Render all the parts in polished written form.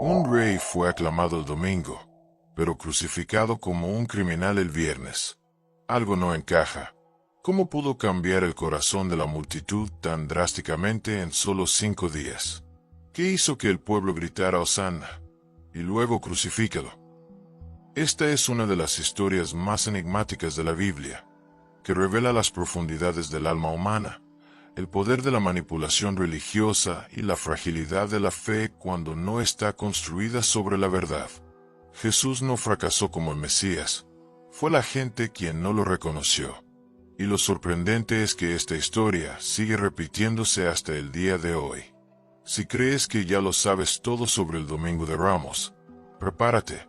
Un rey fue aclamado el domingo, pero crucificado como un criminal el viernes. Algo no encaja. ¿Cómo pudo cambiar el corazón de la multitud tan drásticamente en solo 5 días? ¿Qué hizo que el pueblo gritara Hosanna y luego crucifícalo? Esta es una de las historias más enigmáticas de la Biblia, que revela las profundidades del alma humana, el poder de la manipulación religiosa y la fragilidad de la fe cuando no está construida sobre la verdad. Jesús no fracasó como el Mesías, fue la gente quien no lo reconoció. Y lo sorprendente es que esta historia sigue repitiéndose hasta el día de hoy. Si crees que ya lo sabes todo sobre el Domingo de Ramos, prepárate,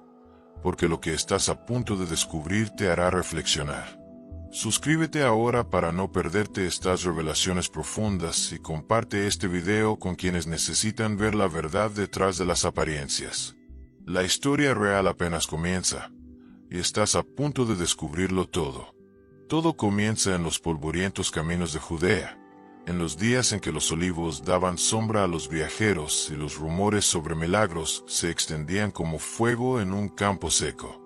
porque lo que estás a punto de descubrir te hará reflexionar. Suscríbete ahora para no perderte estas revelaciones profundas y comparte este video con quienes necesitan ver la verdad detrás de las apariencias. La historia real apenas comienza, y estás a punto de descubrirlo todo. Todo comienza en los polvorientos caminos de Judea, en los días en que los olivos daban sombra a los viajeros y los rumores sobre milagros se extendían como fuego en un campo seco.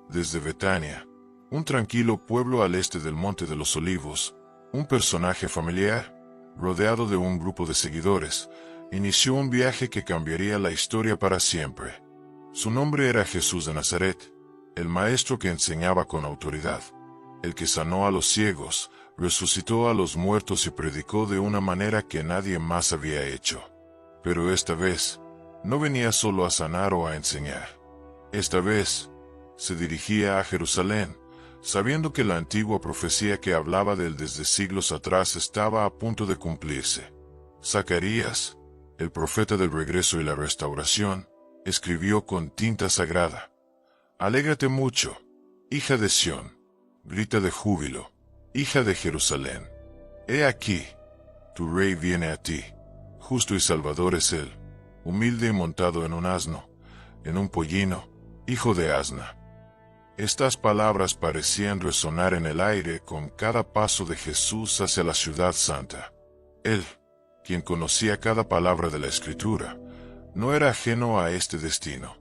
Desde Betania, un tranquilo pueblo al este del Monte de los Olivos, un personaje familiar, rodeado de un grupo de seguidores, inició un viaje que cambiaría la historia para siempre. Su nombre era Jesús de Nazaret, el maestro que enseñaba con autoridad, el que sanó a los ciegos, resucitó a los muertos y predicó de una manera que nadie más había hecho. Pero esta vez, no venía solo a sanar o a enseñar. Esta vez, se dirigía a Jerusalén, sabiendo que la antigua profecía que hablaba de él desde siglos atrás estaba a punto de cumplirse. Zacarías, el profeta del regreso y la restauración, escribió con tinta sagrada: «Alégrate mucho, hija de Sión, grita de júbilo, hija de Jerusalén. He aquí, tu rey viene a ti, justo y salvador es él, humilde y montado en un asno, en un pollino, hijo de asna». Estas palabras parecían resonar en el aire con cada paso de Jesús hacia la ciudad santa. Él, quien conocía cada palabra de la Escritura, no era ajeno a este destino.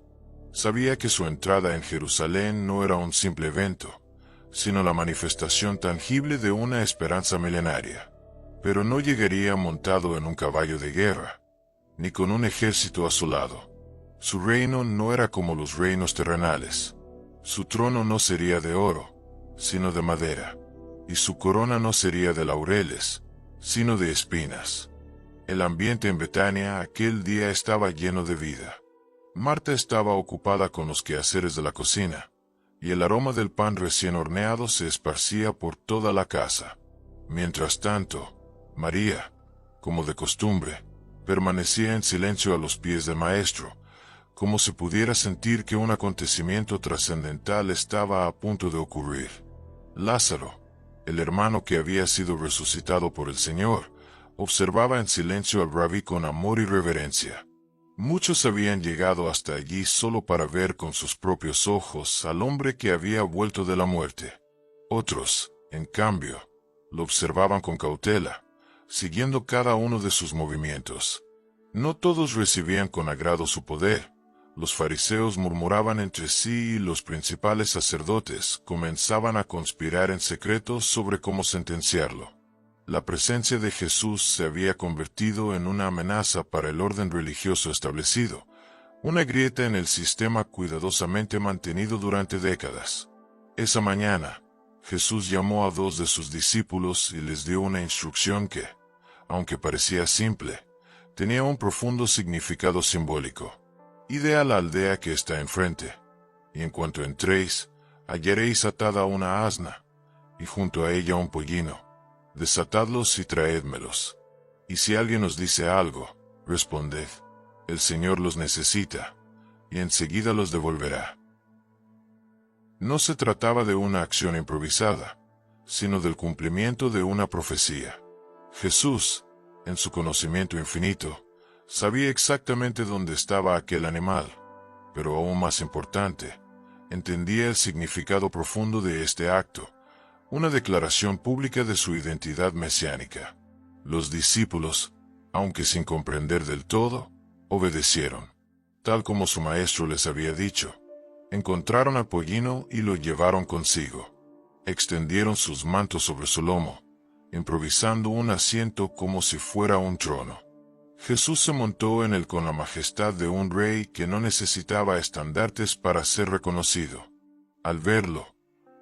Sabía que su entrada en Jerusalén no era un simple evento, sino la manifestación tangible de una esperanza milenaria. Pero no llegaría montado en un caballo de guerra, ni con un ejército a su lado. Su reino no era como los reinos terrenales. Su trono no sería de oro, sino de madera, y su corona no sería de laureles, sino de espinas. El ambiente en Betania aquel día estaba lleno de vida. Marta estaba ocupada con los quehaceres de la cocina, y el aroma del pan recién horneado se esparcía por toda la casa. Mientras tanto, María, como de costumbre, permanecía en silencio a los pies del Maestro, como si pudiera sentir que un acontecimiento trascendental estaba a punto de ocurrir. Lázaro, el hermano que había sido resucitado por el Señor, observaba en silencio al rabí con amor y reverencia. Muchos habían llegado hasta allí solo para ver con sus propios ojos al hombre que había vuelto de la muerte. Otros, en cambio, lo observaban con cautela, siguiendo cada uno de sus movimientos. No todos recibían con agrado su poder. Los fariseos murmuraban entre sí y los principales sacerdotes comenzaban a conspirar en secreto sobre cómo sentenciarlo. La presencia de Jesús se había convertido en una amenaza para el orden religioso establecido, una grieta en el sistema cuidadosamente mantenido durante décadas. Esa mañana, Jesús llamó a 2 de sus discípulos y les dio una instrucción que, aunque parecía simple, tenía un profundo significado simbólico. Id a la aldea que está enfrente, y en cuanto entréis, hallaréis atada una asna, y junto a ella un pollino. Desatadlos y traédmelos. Y si alguien os dice algo, responded: el Señor los necesita, y enseguida los devolverá. No se trataba de una acción improvisada, sino del cumplimiento de una profecía. Jesús, en su conocimiento infinito, sabía exactamente dónde estaba aquel animal, pero aún más importante, entendía el significado profundo de este acto, una declaración pública de su identidad mesiánica. Los discípulos, aunque sin comprender del todo, obedecieron. tal como su maestro les había dicho. Encontraron al pollino y lo llevaron consigo. Extendieron sus mantos sobre su lomo, improvisando un asiento como si fuera un trono. Jesús se montó en él con la majestad de un rey que no necesitaba estandartes para ser reconocido. Al verlo,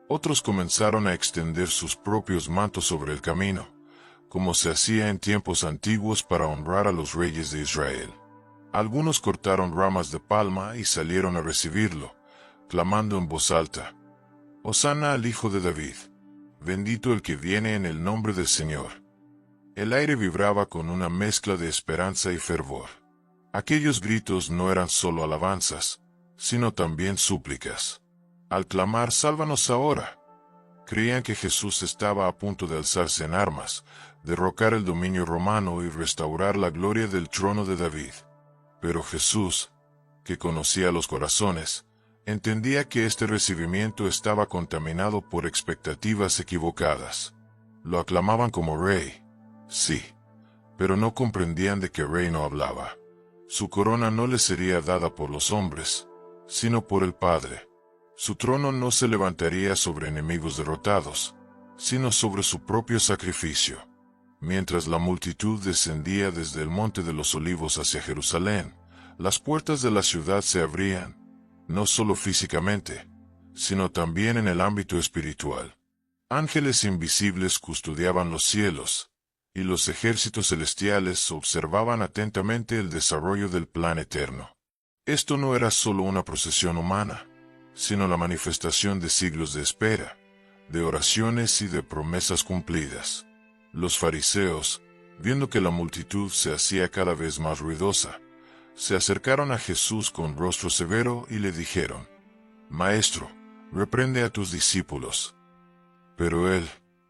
otros comenzaron a extender sus propios mantos sobre el camino, como se hacía en tiempos antiguos para honrar a los reyes de Israel. Algunos cortaron ramas de palma y salieron a recibirlo, clamando en voz alta: «Hosana al Hijo de David, bendito el que viene en el nombre del Señor». El aire vibraba con una mezcla de esperanza y fervor. Aquellos gritos no eran solo alabanzas, sino también súplicas. Al clamar «Sálvanos ahora», creían que Jesús estaba a punto de alzarse en armas, derrocar el dominio romano y restaurar la gloria del trono de David. Pero Jesús, que conocía los corazones, entendía que este recibimiento estaba contaminado por expectativas equivocadas. Lo aclamaban como rey, sí, pero no comprendían de qué reino hablaba. Su corona no le sería dada por los hombres, sino por el Padre. Su trono no se levantaría sobre enemigos derrotados, sino sobre su propio sacrificio. Mientras la multitud descendía desde el Monte de los Olivos hacia Jerusalén, las puertas de la ciudad se abrían, no solo físicamente, sino también en el ámbito espiritual. Ángeles invisibles custodiaban los cielos, y los ejércitos celestiales observaban atentamente el desarrollo del plan eterno. Esto no era solo una procesión humana, sino la manifestación de siglos de espera, de oraciones y de promesas cumplidas. Los fariseos, viendo que la multitud se hacía cada vez más ruidosa, se acercaron a Jesús con rostro severo y le dijeron: «Maestro, reprende a tus discípulos». Pero él,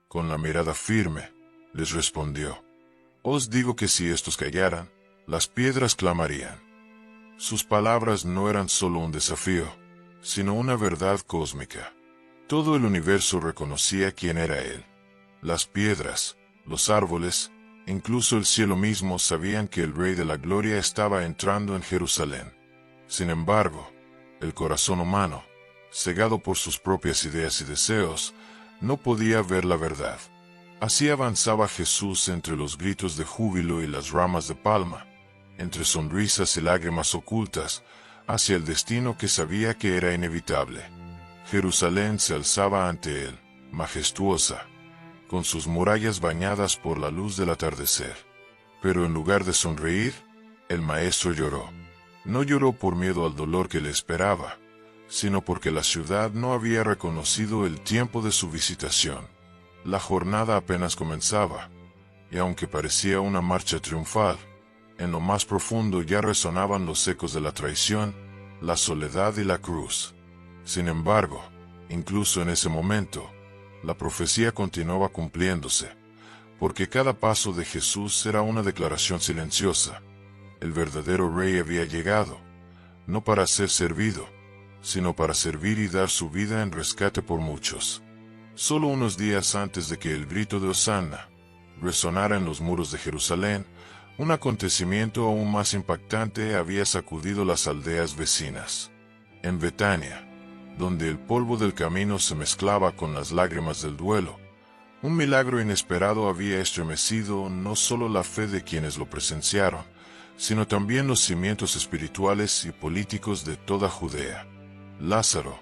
con la mirada firme, les respondió: «Os digo que si estos callaran, las piedras clamarían». Sus palabras no eran solo un desafío, sino una verdad cósmica. Todo el universo reconocía quién era él. Las piedras, los árboles, incluso el cielo mismo sabían que el Rey de la Gloria estaba entrando en Jerusalén. Sin embargo, el corazón humano, cegado por sus propias ideas y deseos, no podía ver la verdad. Así avanzaba Jesús entre los gritos de júbilo y las ramas de palma, entre sonrisas y lágrimas ocultas, hacia el destino que sabía que era inevitable. Jerusalén se alzaba ante él, majestuosa, con sus murallas bañadas por la luz del atardecer. Pero en lugar de sonreír, el maestro lloró. No lloró por miedo al dolor que le esperaba, sino porque la ciudad no había reconocido el tiempo de su visitación. La jornada apenas comenzaba, y aunque parecía una marcha triunfal, en lo más profundo ya resonaban los ecos de la traición, la soledad y la cruz. Sin embargo, incluso en ese momento, la profecía continuaba cumpliéndose, porque cada paso de Jesús era una declaración silenciosa. El verdadero rey había llegado, no para ser servido, sino para servir y dar su vida en rescate por muchos. Solo unos días antes de que el grito de Hosana resonara en los muros de Jerusalén, un acontecimiento aún más impactante había sacudido las aldeas vecinas. En Betania, donde el polvo del camino se mezclaba con las lágrimas del duelo, un milagro inesperado había estremecido no solo la fe de quienes lo presenciaron, sino también los cimientos espirituales y políticos de toda Judea. Lázaro,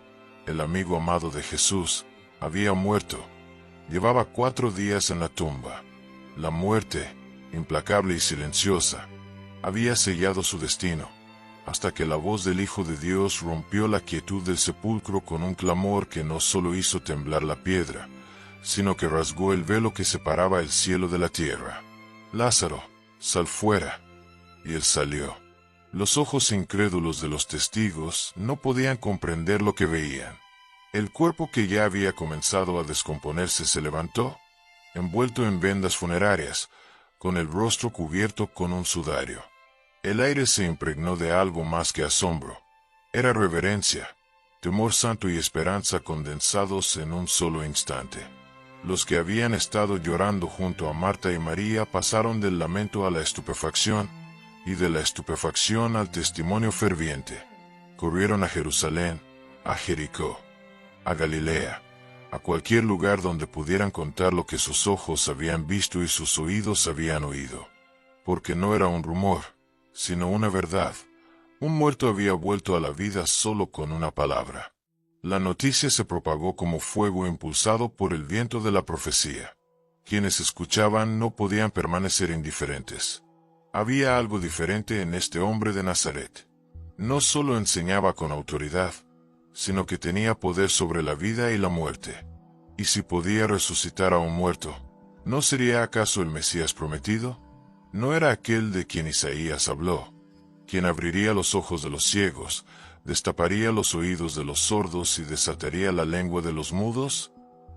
el amigo amado de Jesús, había muerto. Llevaba 4 días en la tumba. La muerte, implacable y silenciosa, había sellado su destino, hasta que la voz del Hijo de Dios rompió la quietud del sepulcro con un clamor que no solo hizo temblar la piedra, sino que rasgó el velo que separaba el cielo de la tierra. «Lázaro, sal fuera». Y él salió. Los ojos incrédulos de los testigos no podían comprender lo que veían. El cuerpo que ya había comenzado a descomponerse se levantó, envuelto en vendas funerarias, con el rostro cubierto con un sudario. El aire se impregnó de algo más que asombro. Era reverencia, temor santo y esperanza condensados en un solo instante. Los que habían estado llorando junto a Marta y María pasaron del lamento a la estupefacción, y de la estupefacción al testimonio ferviente. Corrieron a Jerusalén, a Jericó, a Galilea, a cualquier lugar donde pudieran contar lo que sus ojos habían visto y sus oídos habían oído. Porque no era un rumor, sino una verdad. Un muerto había vuelto a la vida solo con una palabra. La noticia se propagó como fuego impulsado por el viento de la profecía. Quienes escuchaban no podían permanecer indiferentes. Había algo diferente en este hombre de Nazaret. No solo enseñaba con autoridad, sino que tenía poder sobre la vida y la muerte. Y si podía resucitar a un muerto, ¿no sería acaso el Mesías prometido? ¿No era aquel de quien Isaías habló, quien abriría los ojos de los ciegos, destaparía los oídos de los sordos y desataría la lengua de los mudos?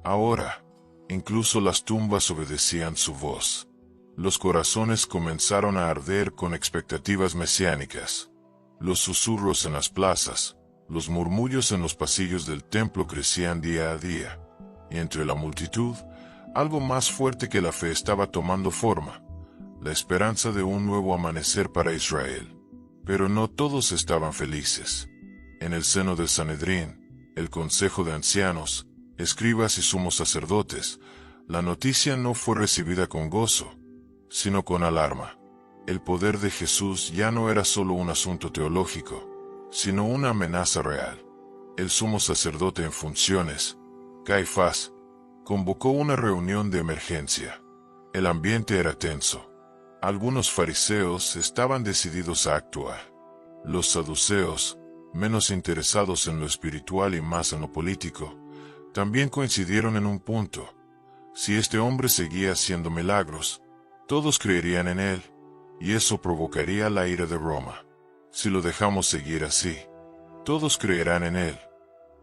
Ahora, incluso las tumbas obedecían su voz. Los corazones comenzaron a arder con expectativas mesiánicas. Los susurros en las plazas, los murmullos en los pasillos del templo crecían día a día, y entre la multitud, algo más fuerte que la fe estaba tomando forma, la esperanza de un nuevo amanecer para Israel. Pero no todos estaban felices. En el seno del Sanedrín, el consejo de ancianos, escribas y sumos sacerdotes, la noticia no fue recibida con gozo, sino con alarma. El poder de Jesús ya no era solo un asunto teológico, sino una amenaza real. El sumo sacerdote en funciones, Caifás, convocó una reunión de emergencia. El ambiente era tenso. Algunos fariseos estaban decididos a actuar. Los saduceos, menos interesados en lo espiritual y más en lo político, también coincidieron en un punto. Si este hombre seguía haciendo milagros, todos creerían en él, y eso provocaría la ira de Roma. Si lo dejamos seguir así, todos creerán en él,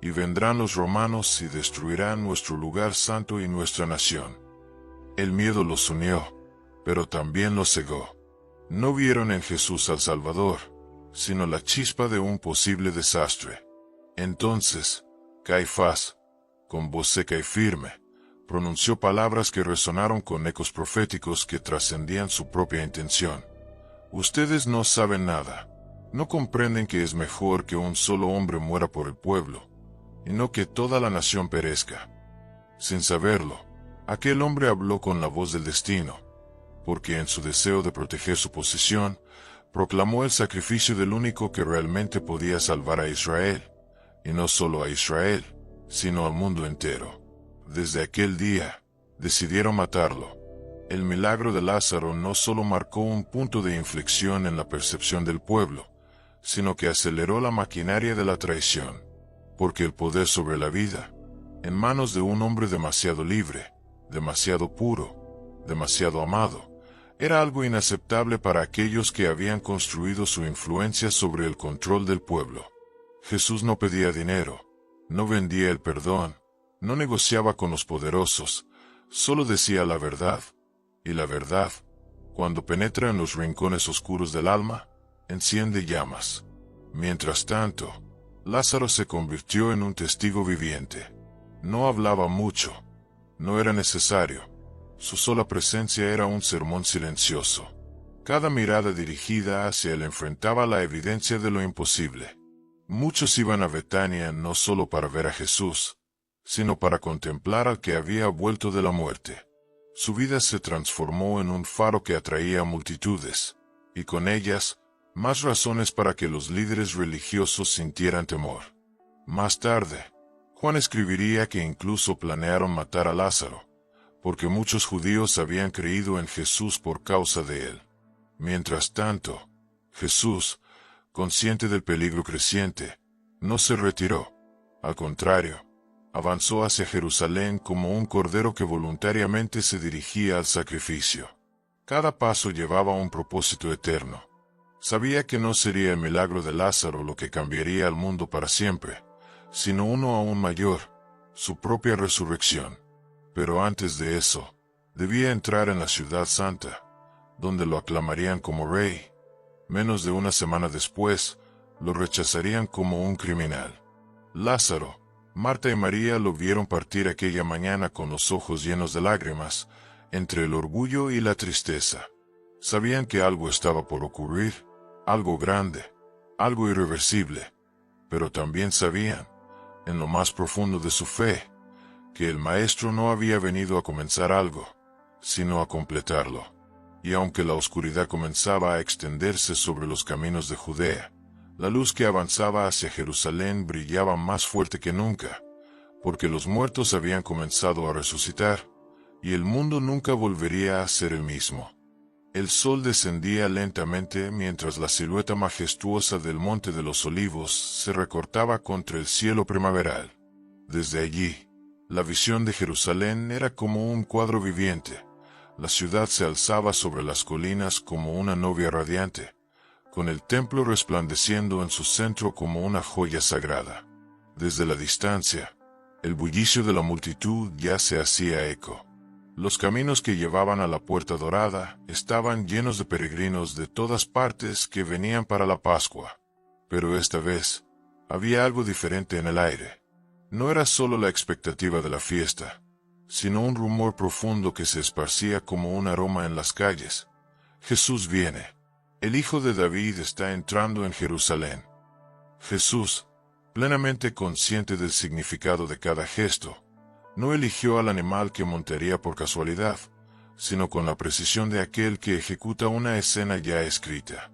y vendrán los romanos y destruirán nuestro lugar santo y nuestra nación. El miedo los unió, pero también los cegó. No vieron en Jesús al Salvador, sino la chispa de un posible desastre. Entonces, Caifás, con voz seca y firme, pronunció palabras que resonaron con ecos proféticos que trascendían su propia intención. Ustedes no saben nada. No comprenden que es mejor que un solo hombre muera por el pueblo, y no que toda la nación perezca. Sin saberlo, aquel hombre habló con la voz del destino, porque en su deseo de proteger su posición, proclamó el sacrificio del único que realmente podía salvar a Israel, y no solo a Israel, sino al mundo entero. Desde aquel día, decidieron matarlo. El milagro de Lázaro no solo marcó un punto de inflexión en la percepción del pueblo, sino que aceleró la maquinaria de la traición, porque el poder sobre la vida, en manos de un hombre demasiado libre, demasiado puro, demasiado amado, era algo inaceptable para aquellos que habían construido su influencia sobre el control del pueblo. Jesús no pedía dinero, no vendía el perdón, no negociaba con los poderosos, solo decía la verdad. Y la verdad, cuando penetra en los rincones oscuros del alma, enciende llamas. Mientras tanto, Lázaro se convirtió en un testigo viviente. No hablaba mucho, no era necesario. Su sola presencia era un sermón silencioso. Cada mirada dirigida hacia él enfrentaba la evidencia de lo imposible. Muchos iban a Betania no solo para ver a Jesús, sino para contemplar al que había vuelto de la muerte. Su vida se transformó en un faro que atraía a multitudes, y con ellas, más razones para que los líderes religiosos sintieran temor. Más tarde, Juan escribiría que incluso planearon matar a Lázaro, porque muchos judíos habían creído en Jesús por causa de él. Mientras tanto, Jesús, consciente del peligro creciente, no se retiró. Al contrario, avanzó hacia Jerusalén como un cordero que voluntariamente se dirigía al sacrificio. Cada paso llevaba un propósito eterno. Sabía que no sería el milagro de Lázaro lo que cambiaría al mundo para siempre, sino uno aún mayor, su propia resurrección. Pero antes de eso, debía entrar en la ciudad santa, donde lo aclamarían como rey. Menos de una semana después, lo rechazarían como un criminal. Lázaro, Marta y María lo vieron partir aquella mañana con los ojos llenos de lágrimas, entre el orgullo y la tristeza. Sabían que algo estaba por ocurrir, algo grande, algo irreversible, pero también sabían, en lo más profundo de su fe, que el Maestro no había venido a comenzar algo, sino a completarlo. Y aunque la oscuridad comenzaba a extenderse sobre los caminos de Judea, la luz que avanzaba hacia Jerusalén brillaba más fuerte que nunca, porque los muertos habían comenzado a resucitar, y el mundo nunca volvería a ser el mismo. El sol descendía lentamente mientras la silueta majestuosa del Monte de los Olivos se recortaba contra el cielo primaveral. Desde allí, la visión de Jerusalén era como un cuadro viviente. La ciudad se alzaba sobre las colinas como una novia radiante, con el templo resplandeciendo en su centro como una joya sagrada. Desde la distancia, el bullicio de la multitud ya se hacía eco. Los caminos que llevaban a la Puerta Dorada estaban llenos de peregrinos de todas partes que venían para la Pascua. Pero esta vez, había algo diferente en el aire. No era solo la expectativa de la fiesta, sino un rumor profundo que se esparcía como un aroma en las calles. Jesús viene. El Hijo de David está entrando en Jerusalén. Jesús, plenamente consciente del significado de cada gesto, no eligió al animal que montaría por casualidad, sino con la precisión de aquel que ejecuta una escena ya escrita.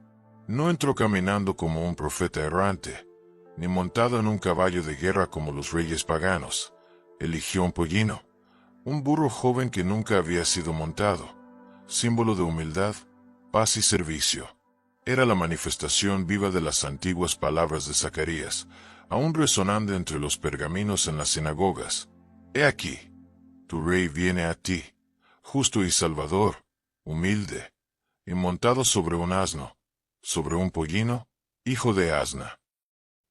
No entró caminando como un profeta errante, ni montado en un caballo de guerra como los reyes paganos. Eligió un pollino, un burro joven que nunca había sido montado, símbolo de humildad, paz y servicio. Era la manifestación viva de las antiguas palabras de Zacarías, aún resonando entre los pergaminos en las sinagogas. He aquí, tu rey viene a ti, justo y salvador, humilde, y montado sobre un asno, sobre un pollino, hijo de asna.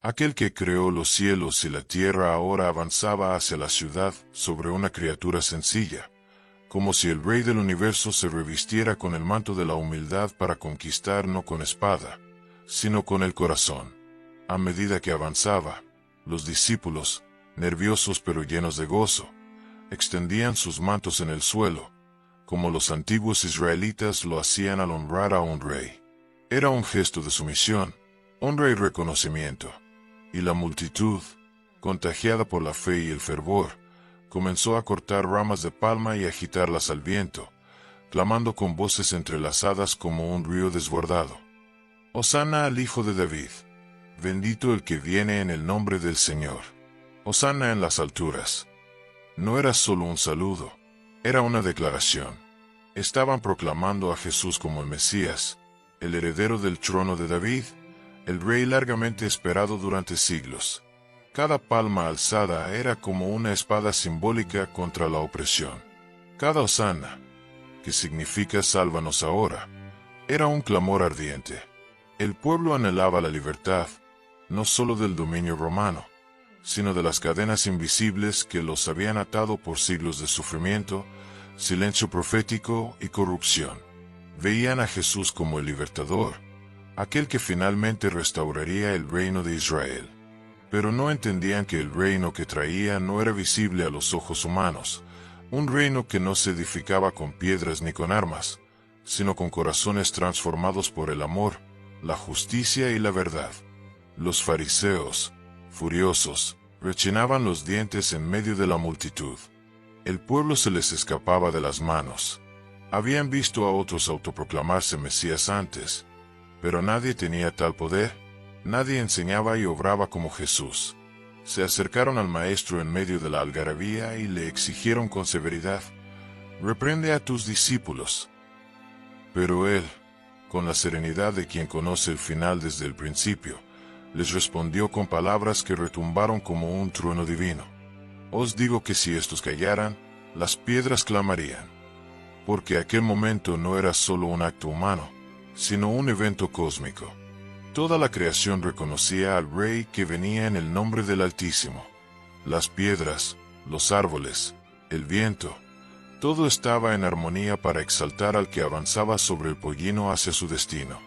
Aquel que creó los cielos y la tierra ahora avanzaba hacia la ciudad sobre una criatura sencilla, como si el rey del universo se revistiera con el manto de la humildad para conquistar no con espada, sino con el corazón. A medida que avanzaba, los discípulos, nerviosos pero llenos de gozo, extendían sus mantos en el suelo, como los antiguos israelitas lo hacían al honrar a un rey. Era un gesto de sumisión, honra y reconocimiento, y la multitud, contagiada por la fe y el fervor, comenzó a cortar ramas de palma y agitarlas al viento, clamando con voces entrelazadas como un río desbordado. Hosana al Hijo de David, bendito el que viene en el nombre del Señor. Hosana en las alturas. No era solo un saludo, era una declaración. Estaban proclamando a Jesús como el Mesías, el heredero del trono de David, el rey largamente esperado durante siglos. Cada palma alzada era como una espada simbólica contra la opresión. Cada hosana, que significa sálvanos ahora, era un clamor ardiente. El pueblo anhelaba la libertad, no solo del dominio romano, sino de las cadenas invisibles que los habían atado por siglos de sufrimiento, silencio profético y corrupción. Veían a Jesús como el libertador, aquel que finalmente restauraría el reino de Israel. Pero no entendían que el reino que traía no era visible a los ojos humanos, un reino que no se edificaba con piedras ni con armas, sino con corazones transformados por el amor, la justicia y la verdad. Los fariseos, furiosos, rechinaban los dientes en medio de la multitud. El pueblo se les escapaba de las manos. Habían visto a otros autoproclamarse Mesías antes, pero nadie tenía tal poder, nadie enseñaba y obraba como Jesús. Se acercaron al Maestro en medio de la algarabía y le exigieron con severidad: «Reprende a tus discípulos». Pero él, con la serenidad de quien conoce el final desde el principio, les respondió con palabras que retumbaron como un trueno divino. «Os digo que si estos callaran, las piedras clamarían». Porque aquel momento no era solo un acto humano, sino un evento cósmico. Toda la creación reconocía al Rey que venía en el nombre del Altísimo. Las piedras, los árboles, el viento, todo estaba en armonía para exaltar al que avanzaba sobre el pollino hacia su destino.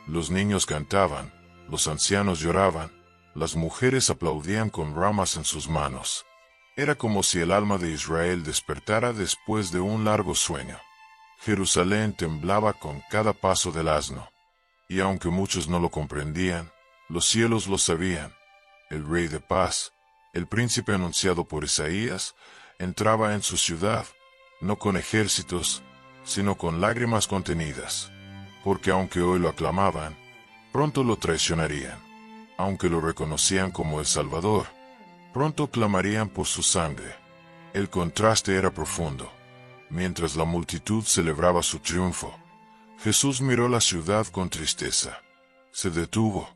Los niños cantaban, los ancianos lloraban, las mujeres aplaudían con ramas en sus manos. Era como si el alma de Israel despertara después de un largo sueño. Jerusalén temblaba con cada paso del asno. Y aunque muchos no lo comprendían, los cielos lo sabían. El Rey de paz, el príncipe anunciado por Isaías, entraba en su ciudad, no con ejércitos, sino con lágrimas contenidas. Porque aunque hoy lo aclamaban, pronto lo traicionarían. Aunque lo reconocían como el Salvador, pronto clamarían por su sangre. El contraste era profundo. Mientras la multitud celebraba su triunfo, Jesús miró la ciudad con tristeza. Se detuvo,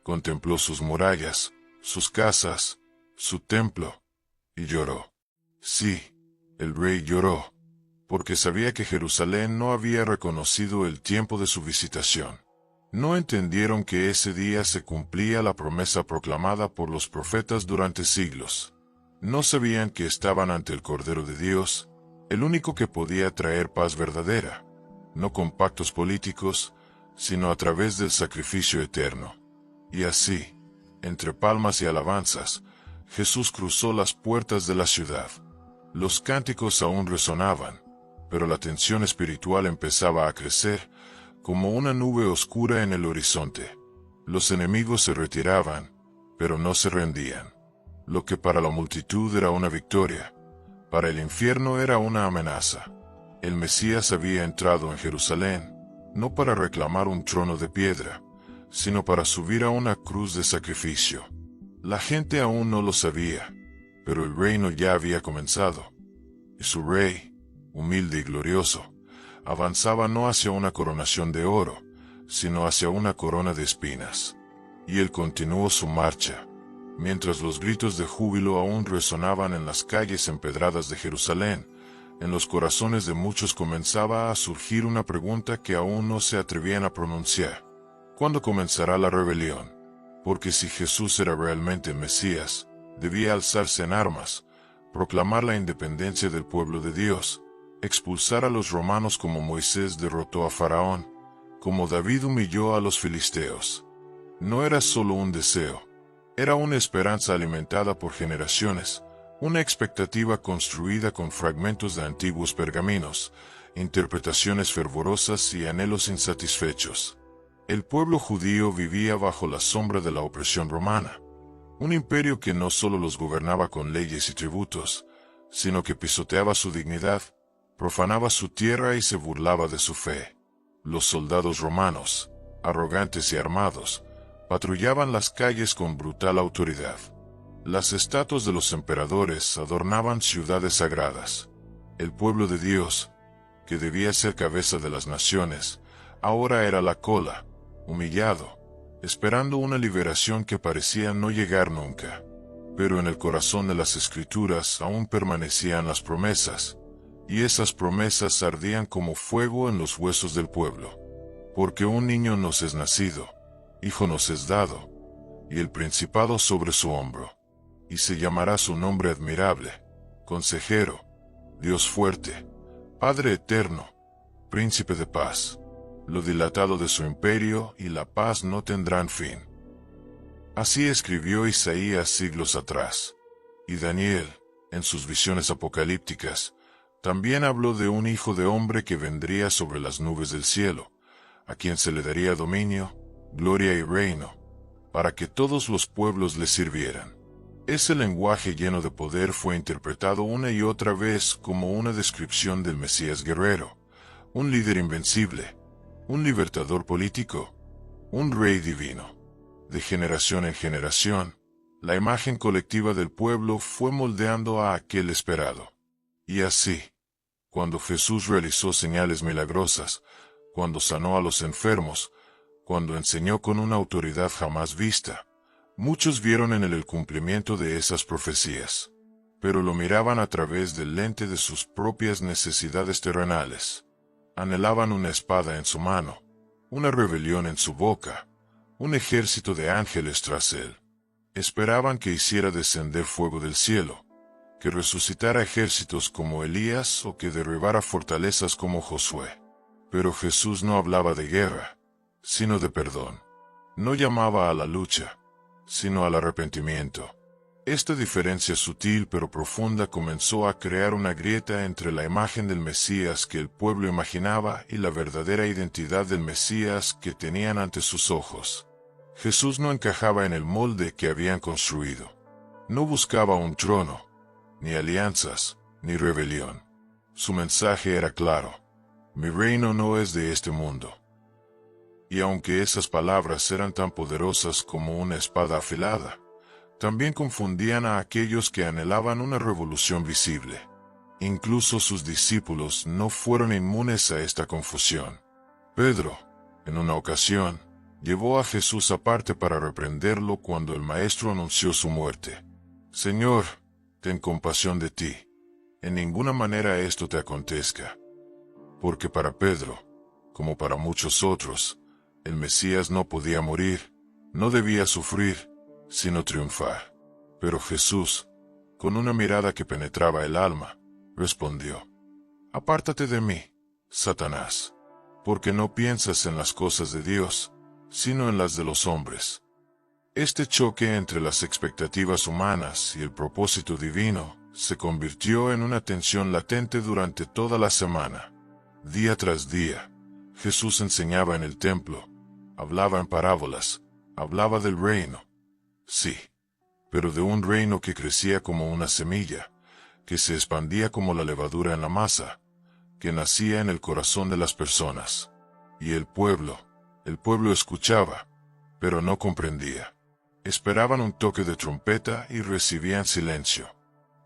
contempló sus murallas, sus casas, su templo, y lloró. Sí, el rey lloró, porque sabía que Jerusalén no había reconocido el tiempo de su visitación. No entendieron que ese día se cumplía la promesa proclamada por los profetas durante siglos. No sabían que estaban ante el Cordero de Dios, el único que podía traer paz verdadera, no con pactos políticos, sino a través del sacrificio eterno. Y así, entre palmas y alabanzas, Jesús cruzó las puertas de la ciudad. Los cánticos aún resonaban, pero la tensión espiritual empezaba a crecer, como una nube oscura en el horizonte. Los enemigos se retiraban, pero no se rendían. Lo que para la multitud era una victoria, para el infierno era una amenaza. El Mesías había entrado en Jerusalén, no para reclamar un trono de piedra, sino para subir a una cruz de sacrificio. La gente aún no lo sabía, pero el reino ya había comenzado. Y su rey, humilde y glorioso, avanzaba no hacia una coronación de oro, sino hacia una corona de espinas. Y él continuó su marcha, mientras los gritos de júbilo aún resonaban en las calles empedradas de Jerusalén. En los corazones de muchos comenzaba a surgir una pregunta que aún no se atrevían a pronunciar. ¿Cuándo comenzará la rebelión? Porque si Jesús era realmente Mesías, debía alzarse en armas, proclamar la independencia del pueblo de Dios, expulsar a los romanos como Moisés derrotó a Faraón, como David humilló a los filisteos. No era solo un deseo, era una esperanza alimentada por generaciones, una expectativa construida con fragmentos de antiguos pergaminos, interpretaciones fervorosas y anhelos insatisfechos. El pueblo judío vivía bajo la sombra de la opresión romana, un imperio que no solo los gobernaba con leyes y tributos, sino que pisoteaba su dignidad, profanaba su tierra y se burlaba de su fe. Los soldados romanos, arrogantes y armados, patrullaban las calles con brutal autoridad. Las estatuas de los emperadores adornaban ciudades sagradas. El pueblo de Dios, que debía ser cabeza de las naciones, ahora era la cola, humillado, esperando una liberación que parecía no llegar nunca. Pero en el corazón de las Escrituras aún permanecían las promesas, y esas promesas ardían como fuego en los huesos del pueblo. Porque un niño nos es nacido, hijo nos es dado, y el principado sobre su hombro. Y se llamará su nombre admirable, Consejero, Dios fuerte, Padre eterno, Príncipe de paz. Lo dilatado de su imperio y la paz no tendrán fin. Así escribió Isaías siglos atrás. Y Daniel, en sus visiones apocalípticas, también habló de un hijo de hombre que vendría sobre las nubes del cielo, a quien se le daría dominio, gloria y reino, para que todos los pueblos le sirvieran. Ese lenguaje lleno de poder fue interpretado una y otra vez como una descripción del Mesías guerrero, un líder invencible, un libertador político, un rey divino. De generación en generación, la imagen colectiva del pueblo fue moldeando a aquel esperado. Y así, cuando Jesús realizó señales milagrosas, cuando sanó a los enfermos, cuando enseñó con una autoridad jamás vista, muchos vieron en él el cumplimiento de esas profecías, pero lo miraban a través del lente de sus propias necesidades terrenales. Anhelaban una espada en su mano, una rebelión en su boca, un ejército de ángeles tras él. Esperaban que hiciera descender fuego del cielo, que resucitara ejércitos como Elías o que derribara fortalezas como Josué. Pero Jesús no hablaba de guerra, sino de perdón. No llamaba a la lucha, sino al arrepentimiento. Esta diferencia sutil pero profunda comenzó a crear una grieta entre la imagen del Mesías que el pueblo imaginaba y la verdadera identidad del Mesías que tenían ante sus ojos. Jesús no encajaba en el molde que habían construido. No buscaba un trono, ni alianzas, ni rebelión. Su mensaje era claro: mi reino no es de este mundo. Y aunque esas palabras eran tan poderosas como una espada afilada, también confundían a aquellos que anhelaban una revolución visible. Incluso sus discípulos no fueron inmunes a esta confusión. Pedro, en una ocasión, llevó a Jesús aparte para reprenderlo cuando el maestro anunció su muerte. «Señor, ten compasión de ti. En ninguna manera esto te acontezca». Porque para Pedro, como para muchos otros, el Mesías no podía morir, no debía sufrir, sino triunfar. Pero Jesús, con una mirada que penetraba el alma, respondió: «Apártate de mí, Satanás, porque no piensas en las cosas de Dios, sino en las de los hombres». Este choque entre las expectativas humanas y el propósito divino se convirtió en una tensión latente durante toda la semana. Día tras día, Jesús enseñaba en el templo, hablaba en parábolas, hablaba del reino. Sí, pero de un reino que crecía como una semilla, que se expandía como la levadura en la masa, que nacía en el corazón de las personas. Y el pueblo escuchaba, pero no comprendía. Esperaban un toque de trompeta y recibían silencio.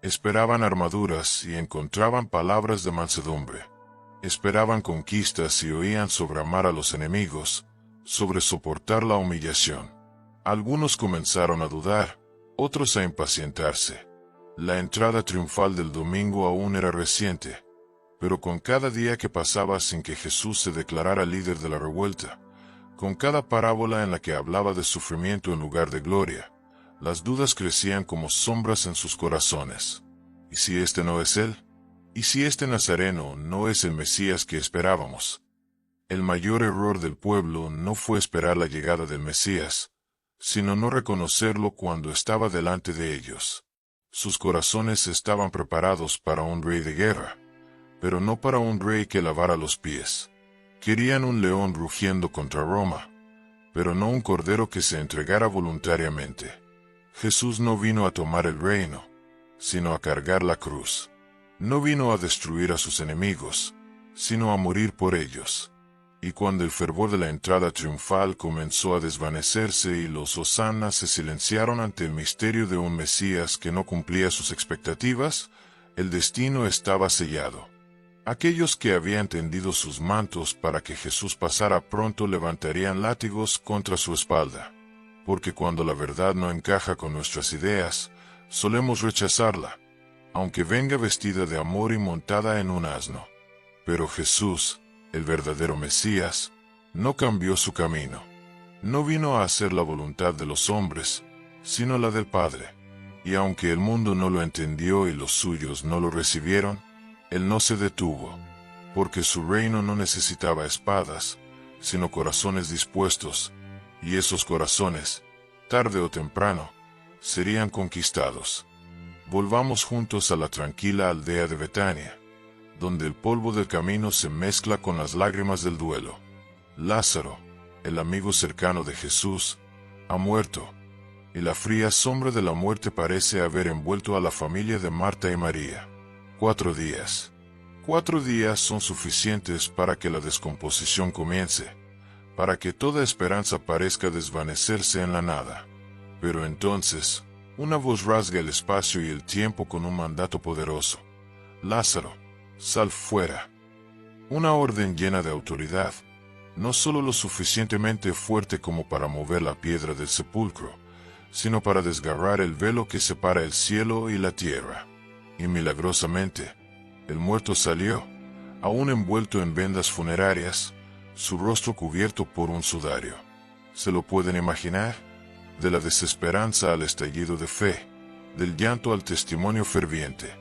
Esperaban armaduras y encontraban palabras de mansedumbre. Esperaban conquistas y oían sobre amar a los enemigos, sobre soportar la humillación. Algunos comenzaron a dudar, otros a impacientarse. La entrada triunfal del domingo aún era reciente, pero con cada día que pasaba sin que Jesús se declarara líder de la revuelta, con cada parábola en la que hablaba de sufrimiento en lugar de gloria, las dudas crecían como sombras en sus corazones. ¿Y si este no es él? ¿Y si este Nazareno no es el Mesías que esperábamos? El mayor error del pueblo no fue esperar la llegada del Mesías, sino no reconocerlo cuando estaba delante de ellos. Sus corazones estaban preparados para un rey de guerra, pero no para un rey que lavara los pies. Querían un león rugiendo contra Roma, pero no un cordero que se entregara voluntariamente. Jesús no vino a tomar el reino, sino a cargar la cruz. No vino a destruir a sus enemigos, sino a morir por ellos. Y cuando el fervor de la entrada triunfal comenzó a desvanecerse y los hosanas se silenciaron ante el misterio de un Mesías que no cumplía sus expectativas, el destino estaba sellado. Aquellos que habían tendido sus mantos para que Jesús pasara pronto levantarían látigos contra su espalda. Porque cuando la verdad no encaja con nuestras ideas, solemos rechazarla, aunque venga vestida de amor y montada en un asno. Pero Jesús, el verdadero Mesías, no cambió su camino. No vino a hacer la voluntad de los hombres, sino la del Padre. Y aunque el mundo no lo entendió y los suyos no lo recibieron, él no se detuvo, porque su reino no necesitaba espadas, sino corazones dispuestos, y esos corazones, tarde o temprano, serían conquistados. Volvamos juntos a la tranquila aldea de Betania, donde el polvo del camino se mezcla con las lágrimas del duelo. Lázaro, el amigo cercano de Jesús, ha muerto, y la fría sombra de la muerte parece haber envuelto a la familia de Marta y María. 4 días. 4 días son suficientes para que la descomposición comience, para que toda esperanza parezca desvanecerse en la nada. Pero entonces, una voz rasga el espacio y el tiempo con un mandato poderoso. Lázaro, sal fuera. Una orden llena de autoridad, no solo lo suficientemente fuerte como para mover la piedra del sepulcro, sino para desgarrar el velo que separa el cielo y la tierra. Y milagrosamente, el muerto salió, aún envuelto en vendas funerarias, su rostro cubierto por un sudario. ¿Se lo pueden imaginar? De la desesperanza al estallido de fe, del llanto al testimonio ferviente.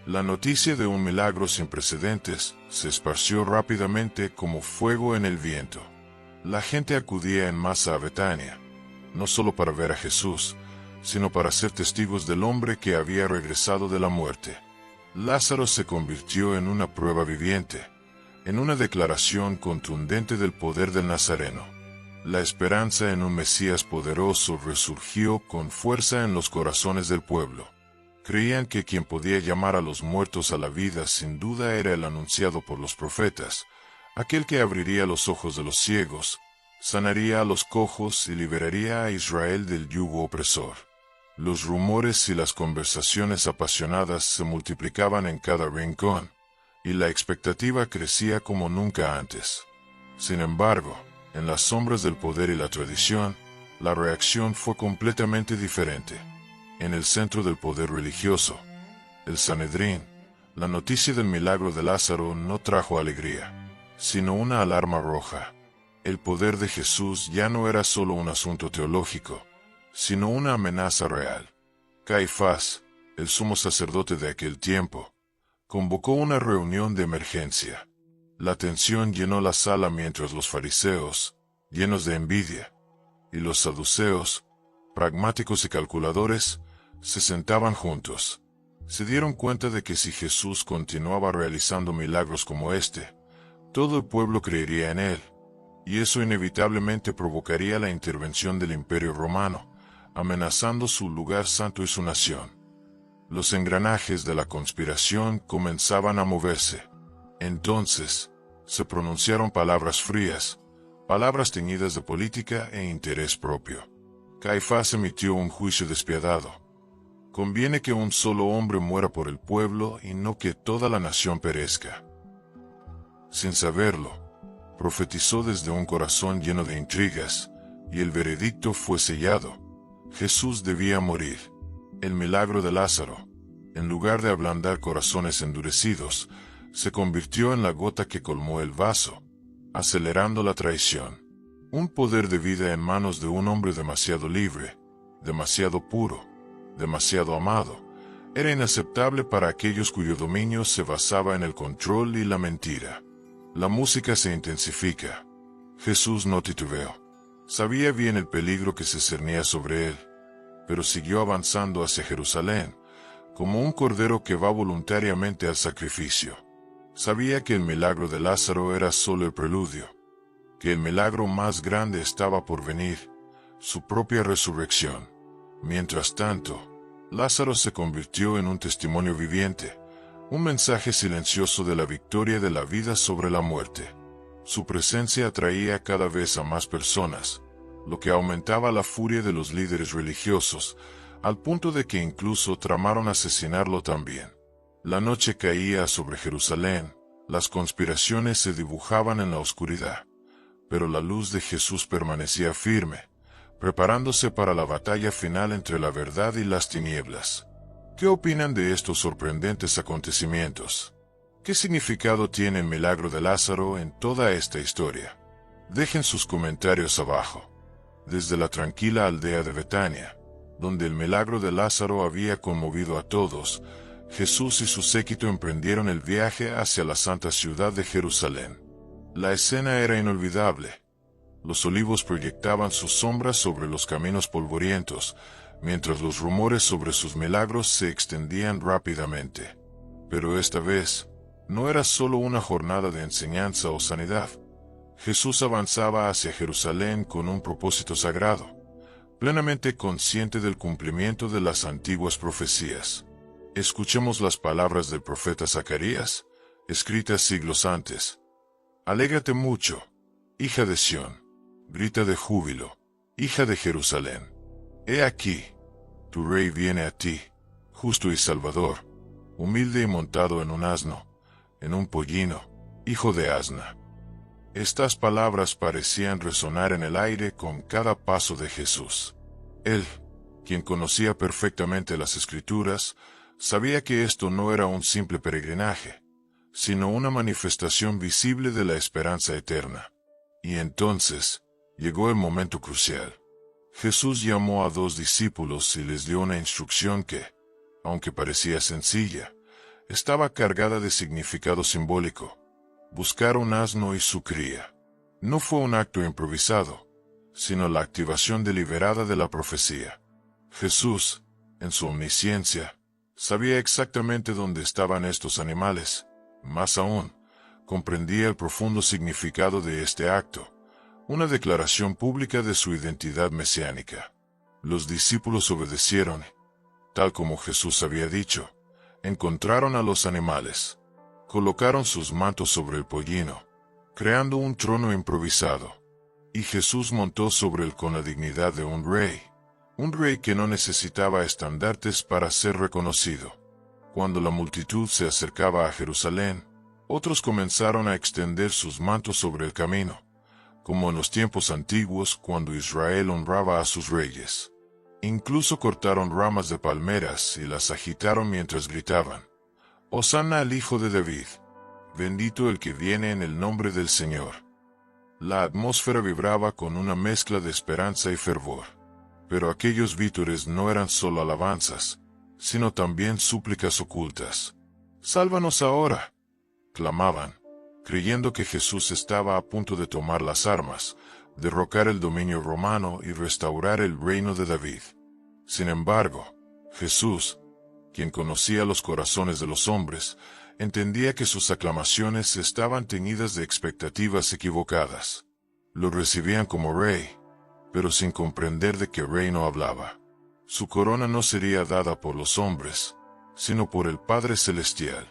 La noticia de un milagro sin precedentes se esparció rápidamente como fuego en el viento. La gente acudía en masa a Betania, no solo para ver a Jesús, sino para ser testigos del hombre que había regresado de la muerte. Lázaro se convirtió en una prueba viviente, en una declaración contundente del poder del Nazareno. La esperanza en un Mesías poderoso resurgió con fuerza en los corazones del pueblo. Creían que quien podía llamar a los muertos a la vida sin duda era el anunciado por los profetas, aquel que abriría los ojos de los ciegos, sanaría a los cojos y liberaría a Israel del yugo opresor. Los rumores y las conversaciones apasionadas se multiplicaban en cada rincón, y la expectativa crecía como nunca antes. Sin embargo, en las sombras del poder y la tradición, la reacción fue completamente diferente. En el centro del poder religioso, el Sanedrín, la noticia del milagro de Lázaro no trajo alegría, sino una alarma roja. El poder de Jesús ya no era solo un asunto teológico, sino una amenaza real. Caifás, el sumo sacerdote de aquel tiempo, convocó una reunión de emergencia. La tensión llenó la sala mientras los fariseos, llenos de envidia, y los saduceos, pragmáticos y calculadores, se sentaban juntos. Se dieron cuenta de que si Jesús continuaba realizando milagros como este, todo el pueblo creería en él, y eso inevitablemente provocaría la intervención del Imperio Romano, amenazando su lugar santo y su nación. Los engranajes de la conspiración comenzaban a moverse. Entonces, se pronunciaron palabras frías, palabras teñidas de política e interés propio. Caifás emitió un juicio despiadado. Conviene que un solo hombre muera por el pueblo y no que toda la nación perezca. Sin saberlo, profetizó desde un corazón lleno de intrigas, y el veredicto fue sellado. Jesús debía morir. El milagro de Lázaro, en lugar de ablandar corazones endurecidos, se convirtió en la gota que colmó el vaso, acelerando la traición. Un poder de vida en manos de un hombre demasiado libre, demasiado puro, demasiado amado, era inaceptable para aquellos cuyo dominio se basaba en el control y la mentira. La música se intensifica. Jesús no titubeó. Sabía bien el peligro que se cernía sobre él, pero siguió avanzando hacia Jerusalén, como un cordero que va voluntariamente al sacrificio. Sabía que el milagro de Lázaro era solo el preludio, que el milagro más grande estaba por venir, su propia resurrección. Mientras tanto, Lázaro se convirtió en un testimonio viviente, un mensaje silencioso de la victoria de la vida sobre la muerte. Su presencia atraía cada vez a más personas, lo que aumentaba la furia de los líderes religiosos, al punto de que incluso tramaron asesinarlo también. La noche caía sobre Jerusalén, las conspiraciones se dibujaban en la oscuridad, pero la luz de Jesús permanecía firme, preparándose para la batalla final entre la verdad y las tinieblas. ¿Qué opinan de estos sorprendentes acontecimientos? ¿Qué significado tiene el milagro de Lázaro en toda esta historia? Dejen sus comentarios abajo. Desde la tranquila aldea de Betania, donde el milagro de Lázaro había conmovido a todos, Jesús y su séquito emprendieron el viaje hacia la santa ciudad de Jerusalén. La escena era inolvidable. Los olivos proyectaban sus sombras sobre los caminos polvorientos, mientras los rumores sobre sus milagros se extendían rápidamente. Pero esta vez, no era solo una jornada de enseñanza o sanidad. Jesús avanzaba hacia Jerusalén con un propósito sagrado, plenamente consciente del cumplimiento de las antiguas profecías. Escuchemos las palabras del profeta Zacarías, escritas siglos antes. Alégrate mucho, hija de Sión, grita de júbilo, hija de Jerusalén. He aquí, tu rey viene a ti, justo y salvador, humilde y montado en un asno, en un pollino, hijo de asna. Estas palabras parecían resonar en el aire con cada paso de Jesús. Él, quien conocía perfectamente las Escrituras, sabía que esto no era un simple peregrinaje, sino una manifestación visible de la esperanza eterna. Y entonces, llegó el momento crucial. Jesús llamó a 2 discípulos y les dio una instrucción que, aunque parecía sencilla, estaba cargada de significado simbólico. Buscar un asno y su cría. No fue un acto improvisado, sino la activación deliberada de la profecía. Jesús, en su omnisciencia, sabía exactamente dónde estaban estos animales. Más aún, comprendía el profundo significado de este acto, una declaración pública de su identidad mesiánica. Los discípulos obedecieron, tal como Jesús había dicho. Encontraron a los animales, colocaron sus mantos sobre el pollino, creando un trono improvisado, y Jesús montó sobre él con la dignidad de un rey que no necesitaba estandartes para ser reconocido. Cuando la multitud se acercaba a Jerusalén, otros comenzaron a extender sus mantos sobre el camino, como en los tiempos antiguos cuando Israel honraba a sus reyes. Incluso cortaron ramas de palmeras y las agitaron mientras gritaban: «Hosanna al Hijo de David, bendito el que viene en el nombre del Señor». La atmósfera vibraba con una mezcla de esperanza y fervor. Pero aquellos vítores no eran solo alabanzas, sino también súplicas ocultas. «Sálvanos ahora», clamaban, creyendo que Jesús estaba a punto de tomar las armas, derrocar el dominio romano y restaurar el reino de David. Sin embargo, Jesús, quien conocía los corazones de los hombres, entendía que sus aclamaciones estaban teñidas de expectativas equivocadas. Lo recibían como rey, pero sin comprender de qué reino hablaba. Su corona no sería dada por los hombres, sino por el Padre Celestial.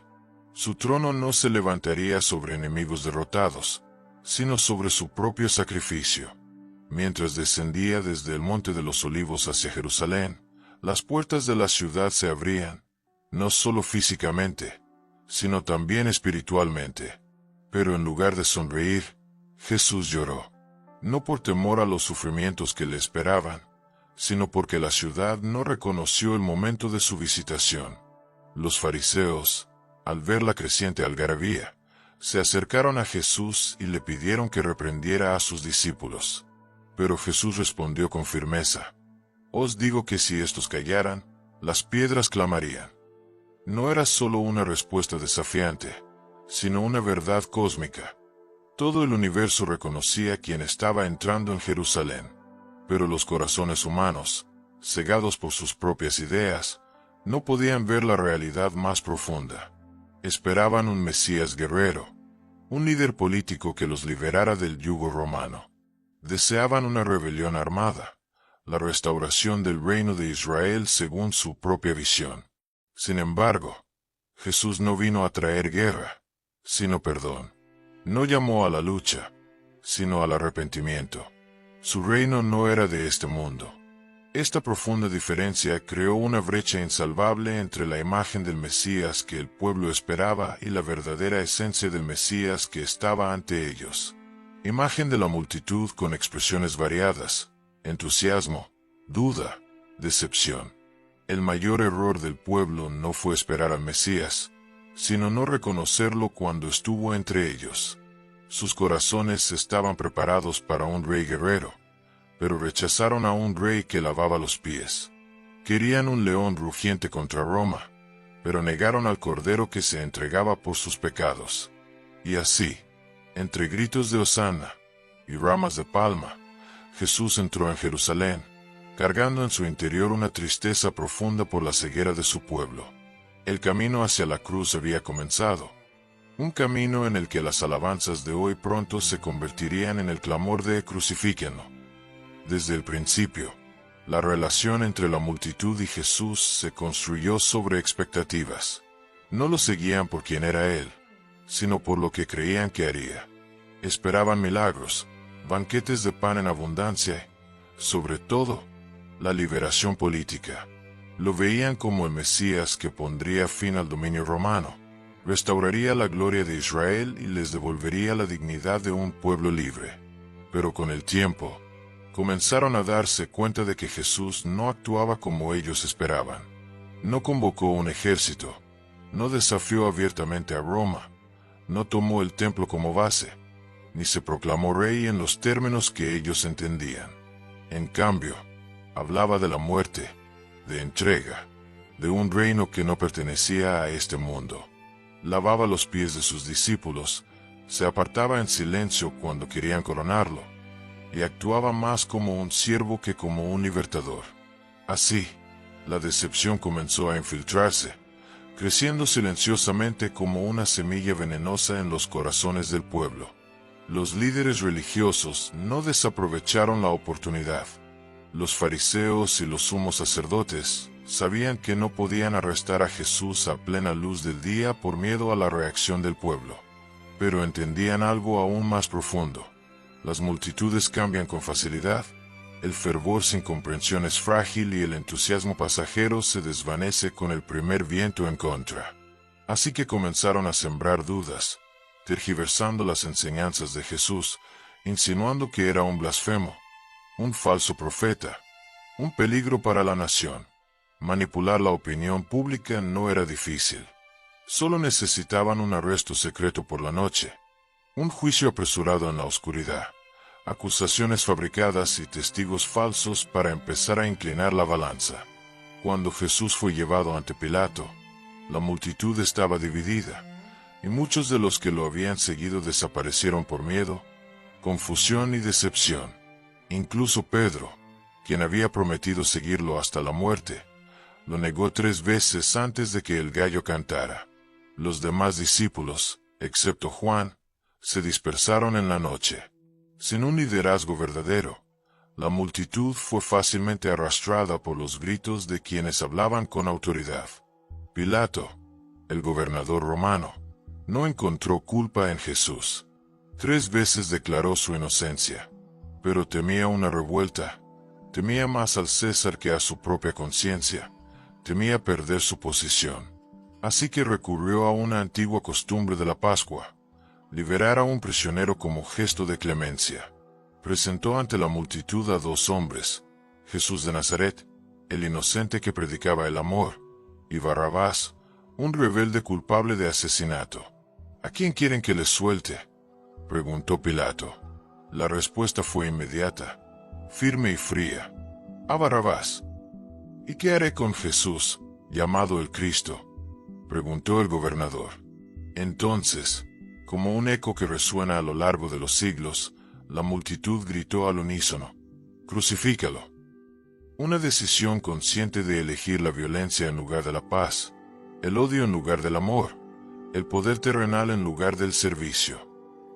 Su trono no se levantaría sobre enemigos derrotados, sino sobre su propio sacrificio. Mientras descendía desde el Monte de los Olivos hacia Jerusalén, las puertas de la ciudad se abrían, no solo físicamente, sino también espiritualmente. Pero en lugar de sonreír, Jesús lloró. No por temor a los sufrimientos que le esperaban, sino porque la ciudad no reconoció el momento de su visitación. Los fariseos, al ver la creciente algarabía, se acercaron a Jesús y le pidieron que reprendiera a sus discípulos. Pero Jesús respondió con firmeza: «Os digo que si estos callaran, las piedras clamarían». No era solo una respuesta desafiante, sino una verdad cósmica. Todo el universo reconocía quién estaba entrando en Jerusalén, pero los corazones humanos, cegados por sus propias ideas, no podían ver la realidad más profunda. Esperaban un Mesías guerrero, un líder político que los liberara del yugo romano. Deseaban una rebelión armada, la restauración del reino de Israel según su propia visión. Sin embargo, Jesús no vino a traer guerra, sino perdón. No llamó a la lucha, sino al arrepentimiento. Su reino no era de este mundo. Esta profunda diferencia creó una brecha insalvable entre la imagen del Mesías que el pueblo esperaba y la verdadera esencia del Mesías que estaba ante ellos. Imagen de la multitud con expresiones variadas: entusiasmo, duda, decepción. El mayor error del pueblo no fue esperar al Mesías, sino no reconocerlo cuando estuvo entre ellos. Sus corazones estaban preparados para un rey guerrero, pero rechazaron a un rey que lavaba los pies. Querían un león rugiente contra Roma, pero negaron al cordero que se entregaba por sus pecados. Y así, entre gritos de Hosanna y ramas de palma, Jesús entró en Jerusalén, cargando en su interior una tristeza profunda por la ceguera de su pueblo. El camino hacia la cruz había comenzado, un camino en el que las alabanzas de hoy pronto se convertirían en el clamor de «Crucifíquenlo». Desde el principio, la relación entre la multitud y Jesús se construyó sobre expectativas. No lo seguían por quien era Él, sino por lo que creían que haría. Esperaban milagros, banquetes de pan en abundancia y, sobre todo, la liberación política. Lo veían como el Mesías que pondría fin al dominio romano, restauraría la gloria de Israel y les devolvería la dignidad de un pueblo libre. Pero con el tiempo, comenzaron a darse cuenta de que Jesús no actuaba como ellos esperaban. No convocó un ejército, no desafió abiertamente a Roma, no tomó el templo como base, ni se proclamó rey en los términos que ellos entendían. En cambio, hablaba de la muerte, de entrega, de un reino que no pertenecía a este mundo. Lavaba los pies de sus discípulos, se apartaba en silencio cuando querían coronarlo, y actuaba más como un siervo que como un libertador. Así, la decepción comenzó a infiltrarse, creciendo silenciosamente como una semilla venenosa en los corazones del pueblo. Los líderes religiosos no desaprovecharon la oportunidad. Los fariseos y los sumos sacerdotes sabían que no podían arrestar a Jesús a plena luz del día por miedo a la reacción del pueblo. Pero entendían algo aún más profundo. Las multitudes cambian con facilidad, el fervor sin comprensión es frágil y el entusiasmo pasajero se desvanece con el primer viento en contra. Así que comenzaron a sembrar dudas, tergiversando las enseñanzas de Jesús, insinuando que era un blasfemo, un falso profeta, un peligro para la nación. Manipular la opinión pública no era difícil. Solo necesitaban un arresto secreto por la noche, un juicio apresurado en la oscuridad, acusaciones fabricadas y testigos falsos para empezar a inclinar la balanza. Cuando Jesús fue llevado ante Pilato, la multitud estaba dividida, y muchos de los que lo habían seguido desaparecieron por miedo, confusión y decepción. Incluso Pedro, quien había prometido seguirlo hasta la muerte, lo negó 3 veces antes de que el gallo cantara. Los demás discípulos, excepto Juan, se dispersaron en la noche. Sin un liderazgo verdadero, la multitud fue fácilmente arrastrada por los gritos de quienes hablaban con autoridad. Pilato, el gobernador romano, no encontró culpa en Jesús. 3 veces declaró su inocencia, pero temía una revuelta. Temía más al César que a su propia conciencia. Temía perder su posición. Así que recurrió a una antigua costumbre de la Pascua: liberar a un prisionero como gesto de clemencia. Presentó ante la multitud a 2 hombres, Jesús de Nazaret, el inocente que predicaba el amor, y Barrabás, un rebelde culpable de asesinato. ¿A quién quieren que les suelte?, preguntó Pilato. La respuesta fue inmediata, firme y fría: a Barrabás. ¿Y qué haré con Jesús, llamado el Cristo?, preguntó el gobernador. Entonces, como un eco que resuena a lo largo de los siglos, la multitud gritó al unísono: ¡Crucifícalo! Una decisión consciente de elegir la violencia en lugar de la paz, el odio en lugar del amor, el poder terrenal en lugar del servicio.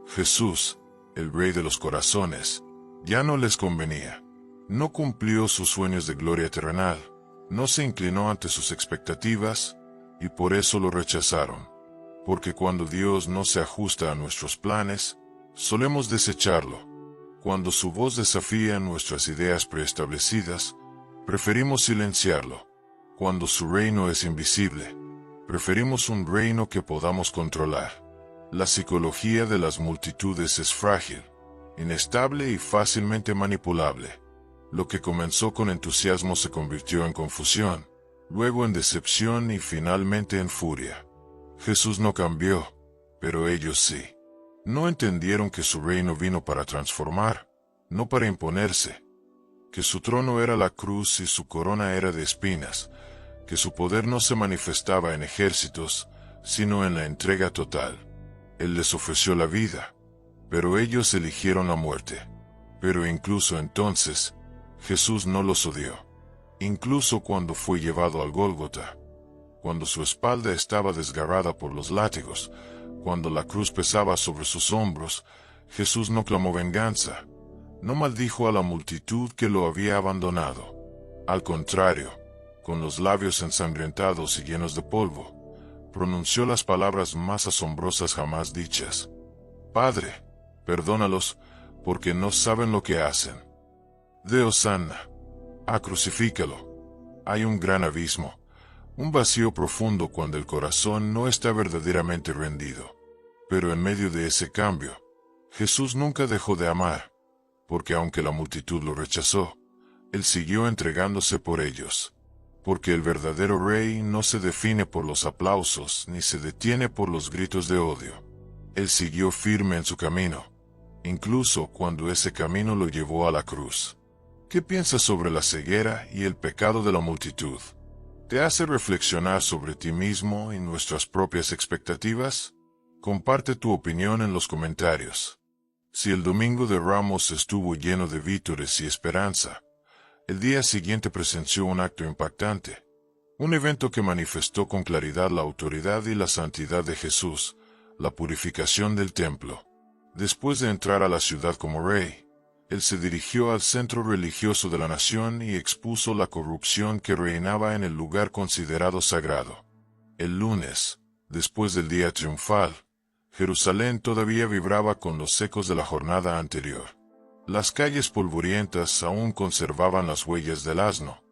Jesús, el Rey de los corazones, ya no les convenía. No cumplió sus sueños de gloria terrenal, no se inclinó ante sus expectativas, y por eso lo rechazaron. Porque cuando Dios no se ajusta a nuestros planes, solemos desecharlo. Cuando su voz desafía nuestras ideas preestablecidas, preferimos silenciarlo. Cuando su reino es invisible, preferimos un reino que podamos controlar. La psicología de las multitudes es frágil, inestable y fácilmente manipulable. Lo que comenzó con entusiasmo se convirtió en confusión, luego en decepción y finalmente en furia. Jesús no cambió, pero ellos sí. No entendieron que su reino vino para transformar, no para imponerse. Que su trono era la cruz y su corona era de espinas. Que su poder no se manifestaba en ejércitos, sino en la entrega total. Él les ofreció la vida, pero ellos eligieron la muerte. Pero incluso entonces, Jesús no los odió. Incluso cuando fue llevado al Gólgota, cuando su espalda estaba desgarrada por los látigos, cuando la cruz pesaba sobre sus hombros, Jesús no clamó venganza, no maldijo a la multitud que lo había abandonado. Al contrario, con los labios ensangrentados y llenos de polvo, pronunció las palabras más asombrosas jamás dichas: Padre, perdónalos, porque no saben lo que hacen. De Hosanna. Crucifícalo. Hay un gran abismo, un vacío profundo cuando el corazón no está verdaderamente rendido. Pero en medio de ese cambio, Jesús nunca dejó de amar, porque aunque la multitud lo rechazó, Él siguió entregándose por ellos. Porque el verdadero rey no se define por los aplausos ni se detiene por los gritos de odio. Él siguió firme en su camino, incluso cuando ese camino lo llevó a la cruz. ¿Qué piensas sobre la ceguera y el pecado de la multitud? ¿Te hace reflexionar sobre ti mismo y nuestras propias expectativas? Comparte tu opinión en los comentarios. Si el Domingo de Ramos estuvo lleno de vítores y esperanza, El día siguiente presenció un acto impactante, un evento que manifestó con claridad la autoridad y la santidad de Jesús, la purificación del templo. Después de entrar a la ciudad como rey, él se dirigió al centro religioso de la nación y expuso la corrupción que reinaba en el lugar considerado sagrado. El lunes, después del día triunfal, Jerusalén todavía vibraba con los ecos de la jornada anterior. Las calles polvorientas aún conservaban las huellas del asno,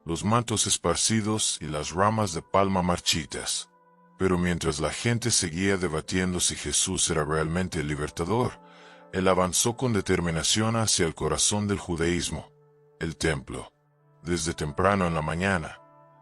los mantos esparcidos y las ramas de palma marchitas. Pero mientras la gente seguía debatiendo si Jesús era realmente el libertador, él avanzó con determinación hacia el corazón del judaísmo, el templo. Desde temprano en la mañana,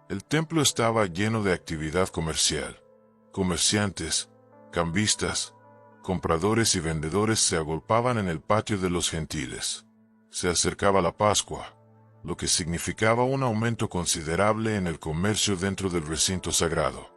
el templo estaba lleno de actividad comercial. Comerciantes, cambistas, compradores y vendedores se agolpaban en el patio de los gentiles. Se acercaba la Pascua, lo que significaba un aumento considerable en el comercio dentro del recinto sagrado.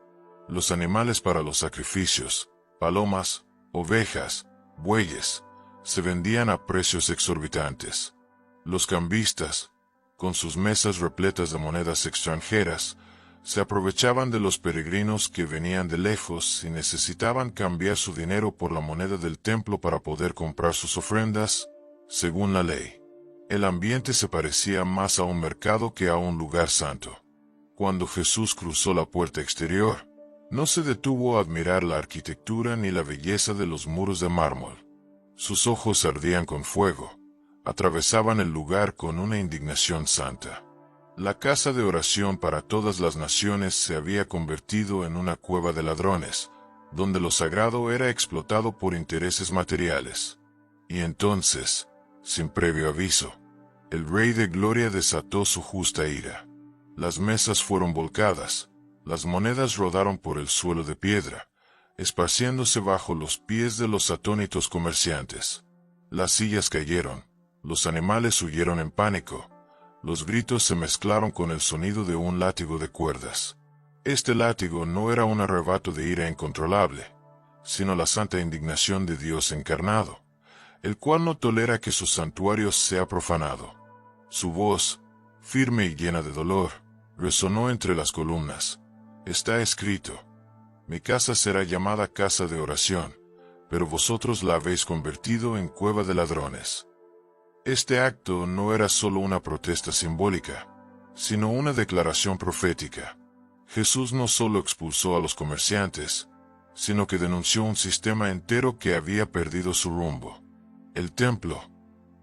Los animales para los sacrificios, palomas, ovejas, bueyes, se vendían a precios exorbitantes. Los cambistas, con sus mesas repletas de monedas extranjeras, se aprovechaban de los peregrinos que venían de lejos y necesitaban cambiar su dinero por la moneda del templo para poder comprar sus ofrendas, según la ley. El ambiente se parecía más a un mercado que a un lugar santo. Cuando Jesús cruzó la puerta exterior, no se detuvo a admirar la arquitectura ni la belleza de los muros de mármol. Sus ojos ardían con fuego, atravesaban el lugar con una indignación santa. La casa de oración para todas las naciones se había convertido en una cueva de ladrones, donde lo sagrado era explotado por intereses materiales. Y entonces, sin previo aviso, el Rey de Gloria desató su justa ira. Las mesas fueron volcadas, las monedas rodaron por el suelo de piedra, esparciéndose bajo los pies de los atónitos comerciantes. Las sillas cayeron, los animales huyeron en pánico, los gritos se mezclaron con el sonido de un látigo de cuerdas. Este látigo no era un arrebato de ira incontrolable, sino la santa indignación de Dios encarnado, el cual no tolera que su santuario sea profanado. Su voz, firme y llena de dolor, resonó entre las columnas. Está escrito: mi casa será llamada casa de oración, pero vosotros la habéis convertido en cueva de ladrones. Este acto no era solo una protesta simbólica, sino una declaración profética. Jesús no solo expulsó a los comerciantes, sino que denunció un sistema entero que había perdido su rumbo. El templo,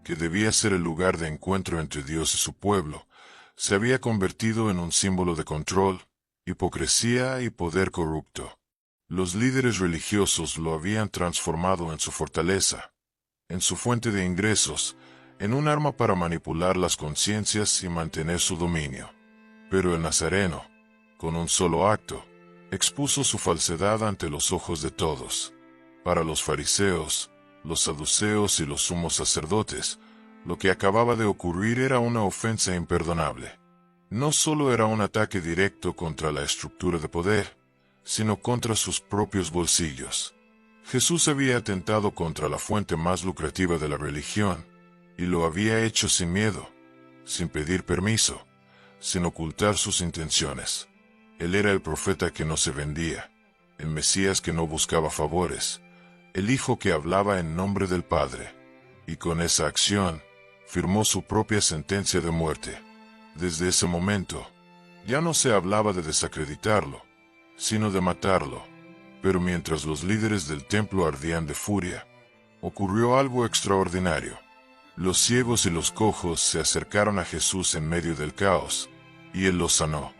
que debía ser el lugar de encuentro entre Dios y su pueblo, se había convertido en un símbolo de control, hipocresía y poder corrupto. Los líderes religiosos lo habían transformado en su fortaleza, en su fuente de ingresos, en un arma para manipular las conciencias y mantener su dominio. Pero el Nazareno, con un solo acto, expuso su falsedad ante los ojos de todos. Para los fariseos, los saduceos y los sumos sacerdotes, lo que acababa de ocurrir era una ofensa imperdonable. No solo era un ataque directo contra la estructura de poder, sino contra sus propios bolsillos. Jesús había atentado contra la fuente más lucrativa de la religión, y lo había hecho sin miedo, sin pedir permiso, sin ocultar sus intenciones. Él era el profeta que no se vendía, el Mesías que no buscaba favores, el Hijo que hablaba en nombre del Padre, y con esa acción, firmó su propia sentencia de muerte. Desde ese momento, ya no se hablaba de desacreditarlo, sino de matarlo. Pero mientras los líderes del templo ardían de furia, ocurrió algo extraordinario. Los ciegos y los cojos se acercaron a Jesús en medio del caos, y él los sanó.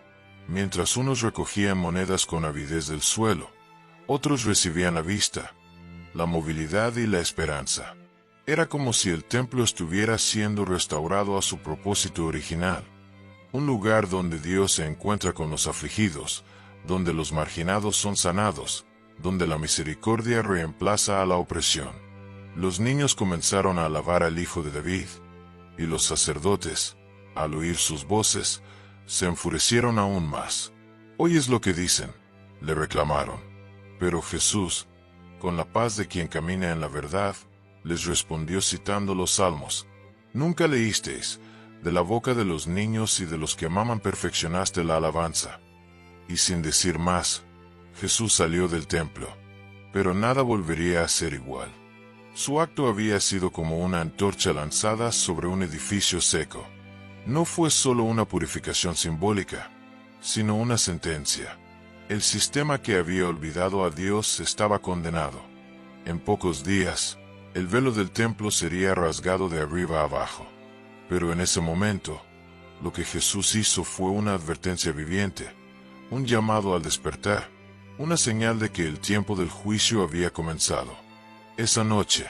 Mientras unos recogían monedas con avidez del suelo, otros recibían la vista, la movilidad y la esperanza. Era como si el templo estuviera siendo restaurado a su propósito original. Un lugar donde Dios se encuentra con los afligidos, donde los marginados son sanados, donde la misericordia reemplaza a la opresión. Los niños comenzaron a alabar al Hijo de David, y los sacerdotes, al oír sus voces, se enfurecieron aún más. «¿Oyes lo que dicen?», le reclamaron. Pero Jesús, con la paz de quien camina en la verdad, les respondió citando los Salmos: «¿Nunca leísteis: De la boca de los niños y de los que amaban perfeccionaste la alabanza. Y sin decir más, Jesús salió del templo. Pero nada volvería a ser igual. Su acto había sido como una antorcha lanzada sobre un edificio seco. No fue solo una purificación simbólica, sino una sentencia. El sistema que había olvidado a Dios estaba condenado. En pocos días, el velo del templo sería rasgado de arriba a abajo. Pero en ese momento, lo que Jesús hizo fue una advertencia viviente, un llamado al despertar, una señal de que el tiempo del juicio había comenzado. Esa noche,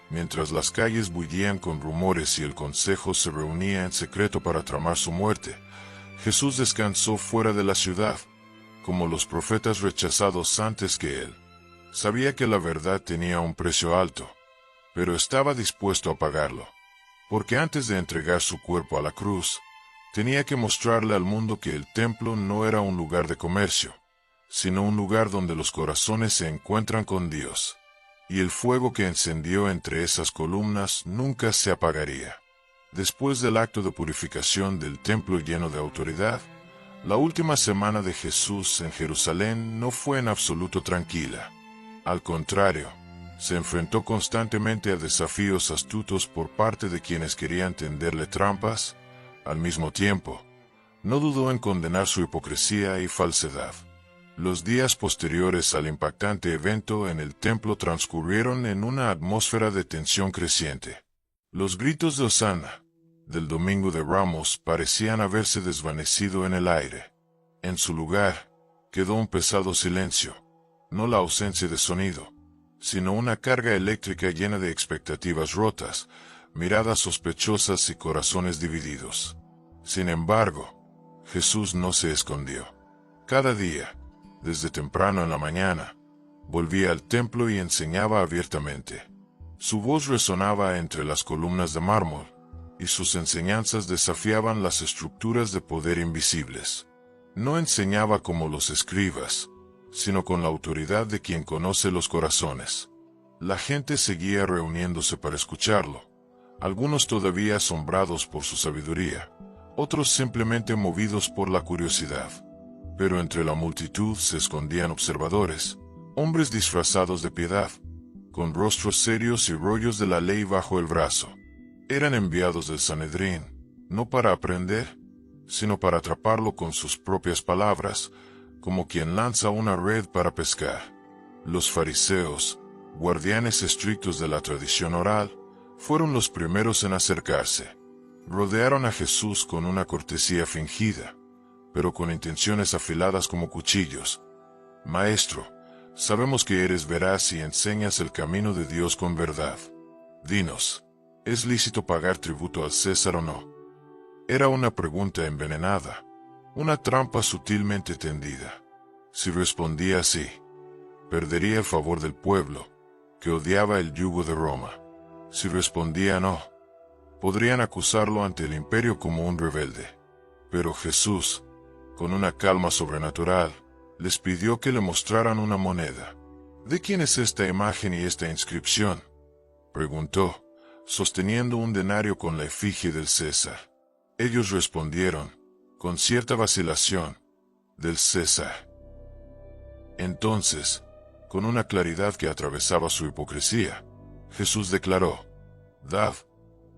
mientras las calles bullían con rumores y el consejo se reunía en secreto para tramar su muerte, Jesús descansó fuera de la ciudad, como los profetas rechazados antes que él. Sabía que la verdad tenía un precio alto, pero estaba dispuesto a pagarlo, porque antes de entregar su cuerpo a la cruz, tenía que mostrarle al mundo que el templo no era un lugar de comercio, sino un lugar donde los corazones se encuentran con Dios. Y el fuego que encendió entre esas columnas nunca se apagaría. Después del acto de purificación del templo lleno de autoridad, la última semana de Jesús en Jerusalén no fue en absoluto tranquila. Al contrario, se enfrentó constantemente a desafíos astutos por parte de quienes querían tenderle trampas. Al mismo tiempo, no dudó en condenar su hipocresía y falsedad. Los días posteriores al impactante evento en el templo transcurrieron en una atmósfera de tensión creciente. Los gritos de Hosana del Domingo de Ramos parecían haberse desvanecido en el aire. En su lugar, quedó un pesado silencio, no la ausencia de sonido, sino una carga eléctrica llena de expectativas rotas, miradas sospechosas y corazones divididos. Sin embargo, Jesús no se escondió. Cada día, desde temprano en la mañana, volvía al templo y enseñaba abiertamente. Su voz resonaba entre las columnas de mármol, y sus enseñanzas desafiaban las estructuras de poder invisibles. No enseñaba como los escribas, sino con la autoridad de quien conoce los corazones. La gente seguía reuniéndose para escucharlo, algunos todavía asombrados por su sabiduría, otros simplemente movidos por la curiosidad. Pero entre la multitud se escondían observadores, hombres disfrazados de piedad, con rostros serios y rollos de la ley bajo el brazo. Eran enviados del Sanedrín, no para aprender, sino para atraparlo con sus propias palabras, como quien lanza una red para pescar. Los fariseos, guardianes estrictos de la tradición oral, fueron los primeros en acercarse. Rodearon a Jesús con una cortesía fingida, pero con intenciones afiladas como cuchillos. Maestro, sabemos que eres veraz y enseñas el camino de Dios con verdad. Dinos, ¿es lícito pagar tributo al César o no? Era una pregunta envenenada, una trampa sutilmente tendida. Si respondía sí, perdería el favor del pueblo, que odiaba el yugo de Roma. Si respondía no, podrían acusarlo ante el imperio como un rebelde. Pero Jesús, con una calma sobrenatural, les pidió que le mostraran una moneda. ¿De quién es esta imagen y esta inscripción?, preguntó, sosteniendo un denario con la efigie del César. Ellos respondieron, con cierta vacilación, del César. Entonces, con una claridad que atravesaba su hipocresía, Jesús declaró: Dad,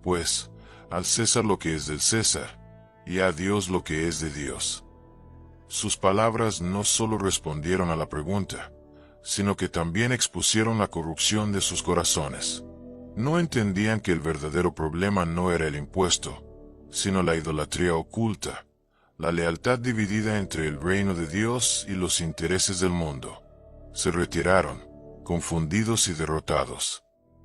pues, al César lo que es del César, y a Dios lo que es de Dios. Sus palabras no solo respondieron a la pregunta, sino que también expusieron la corrupción de sus corazones. No entendían que el verdadero problema no era el impuesto, sino la idolatría oculta, la lealtad dividida entre el reino de Dios y los intereses del mundo. Se retiraron, confundidos y derrotados.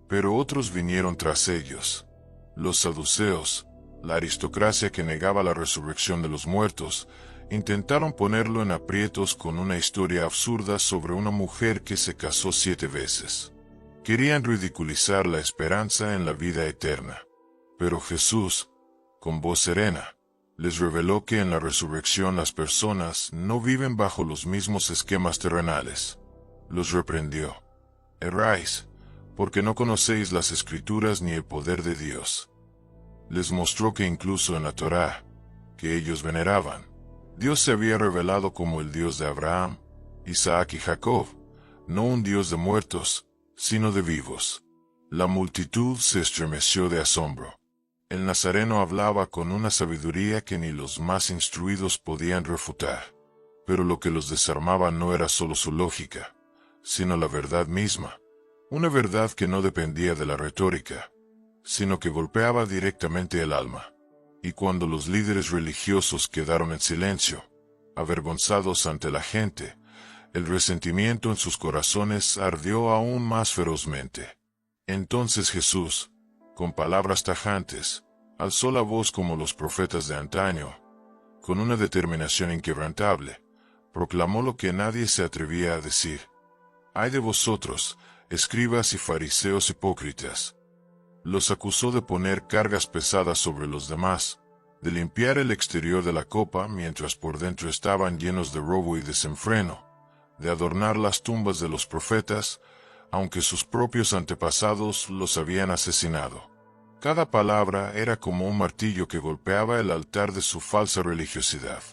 Pero otros vinieron tras ellos. Los saduceos, la aristocracia que negaba la resurrección de los muertos, intentaron ponerlo en aprietos con una historia absurda sobre una mujer que se casó 7 veces. Querían ridiculizar la esperanza en la vida eterna. Pero Jesús, con voz serena, les reveló que en la resurrección las personas no viven bajo los mismos esquemas terrenales. Los reprendió: Erráis, porque no conocéis las Escrituras ni el poder de Dios. Les mostró que incluso en la Torá, que ellos veneraban, Dios se había revelado como el Dios de Abraham, Isaac y Jacob, no un Dios de muertos, sino de vivos. La multitud se estremeció de asombro. El nazareno hablaba con una sabiduría que ni los más instruidos podían refutar. Pero lo que los desarmaba no era solo su lógica, sino la verdad misma. Una verdad que no dependía de la retórica, sino que golpeaba directamente el alma. Y cuando los líderes religiosos quedaron en silencio, avergonzados ante la gente, el resentimiento en sus corazones ardió aún más ferozmente. Entonces Jesús, con palabras tajantes, alzó la voz como los profetas de antaño. Con una determinación inquebrantable, proclamó lo que nadie se atrevía a decir. «Ay de vosotros, escribas y fariseos hipócritas». Los acusó de poner cargas pesadas sobre los demás, de limpiar el exterior de la copa mientras por dentro estaban llenos de robo y desenfreno, de adornar las tumbas de los profetas, aunque sus propios antepasados los habían asesinado. Cada palabra era como un martillo que golpeaba el altar de su falsa religiosidad.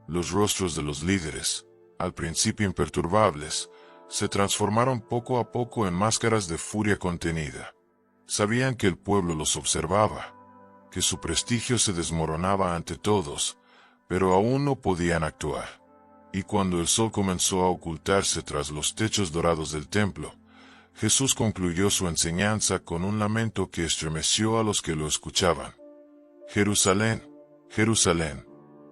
Los rostros de los líderes, al principio imperturbables, se transformaron poco a poco en máscaras de furia contenida. Sabían que el pueblo los observaba, que su prestigio se desmoronaba ante todos, pero aún no podían actuar. Y cuando el sol comenzó a ocultarse tras los techos dorados del templo, Jesús concluyó su enseñanza con un lamento que estremeció a los que lo escuchaban. «Jerusalén, Jerusalén,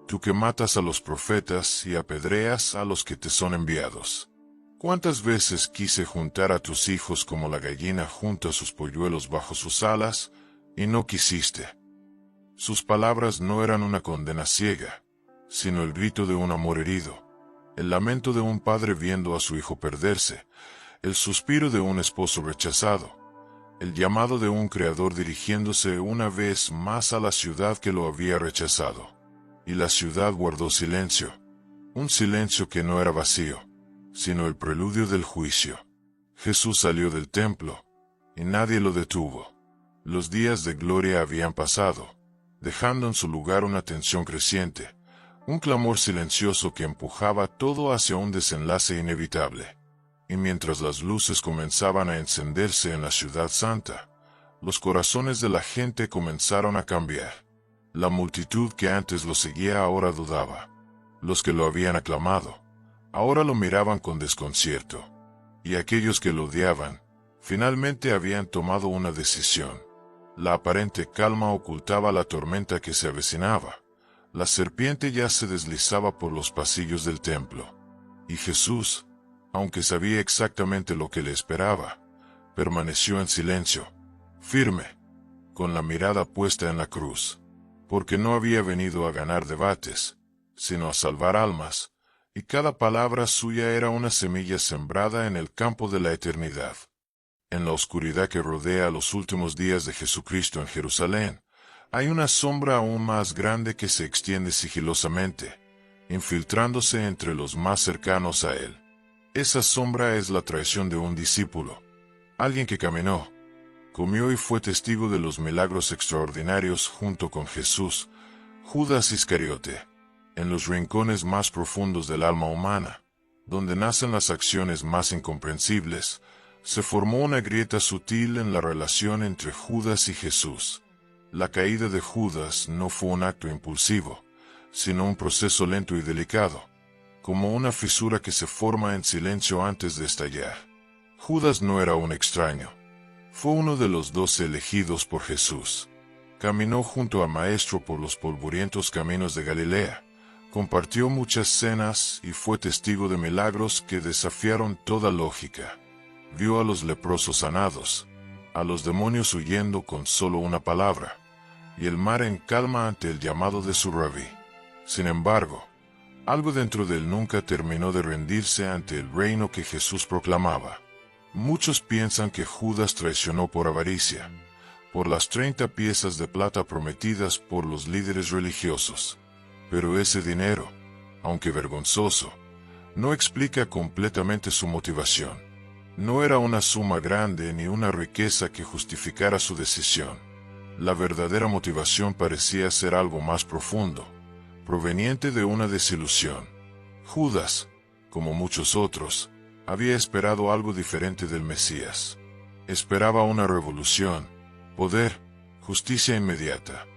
tú que matas a los profetas y apedreas a los que te son enviados. ¿Cuántas veces quise juntar a tus hijos como la gallina junta a sus polluelos bajo sus alas, y no quisiste?» Sus palabras no eran una condena ciega, sino el grito de un amor herido, el lamento de un padre viendo a su hijo perderse, el suspiro de un esposo rechazado, el llamado de un creador dirigiéndose una vez más a la ciudad que lo había rechazado. Y la ciudad guardó silencio, un silencio que no era vacío, sino el preludio del juicio. Jesús salió del templo, y nadie lo detuvo. Los días de gloria habían pasado, dejando en su lugar una tensión creciente, un clamor silencioso que empujaba todo hacia un desenlace inevitable. Y mientras las luces comenzaban a encenderse en la ciudad santa, los corazones de la gente comenzaron a cambiar. La multitud que antes lo seguía ahora dudaba. Los que lo habían aclamado, ahora lo miraban con desconcierto. Y aquellos que lo odiaban, finalmente habían tomado una decisión. La aparente calma ocultaba la tormenta que se avecinaba. La serpiente ya se deslizaba por los pasillos del templo. Y Jesús, aunque sabía exactamente lo que le esperaba, permaneció en silencio, firme, con la mirada puesta en la cruz, porque no había venido a ganar debates, sino a salvar almas, y cada palabra suya era una semilla sembrada en el campo de la eternidad. En la oscuridad que rodea los últimos días de Jesucristo en Jerusalén, hay una sombra aún más grande que se extiende sigilosamente, infiltrándose entre los más cercanos a él. Esa sombra es la traición de un discípulo, alguien que caminó, comió y fue testigo de los milagros extraordinarios junto con Jesús, Judas Iscariote. En los rincones más profundos del alma humana, donde nacen las acciones más incomprensibles, se formó una grieta sutil en la relación entre Judas y Jesús. La caída de Judas no fue un acto impulsivo, sino un proceso lento y delicado, como una fisura que se forma en silencio antes de estallar. Judas no era un extraño. Fue uno de los 12 elegidos por Jesús. Caminó junto al Maestro por los polvorientos caminos de Galilea, compartió muchas cenas y fue testigo de milagros que desafiaron toda lógica. Vio a los leprosos sanados, a los demonios huyendo con solo una palabra, y el mar en calma ante el llamado de su rabí. Sin embargo, algo dentro de él nunca terminó de rendirse ante el reino que Jesús proclamaba. Muchos piensan que Judas traicionó por avaricia, por las 30 piezas de plata prometidas por los líderes religiosos. Pero ese dinero, aunque vergonzoso, no explica completamente su motivación. No era una suma grande ni una riqueza que justificara su decisión. La verdadera motivación parecía ser algo más profundo, proveniente de una desilusión. Judas, como muchos otros, había esperado algo diferente del Mesías. Esperaba una revolución, poder, justicia inmediata.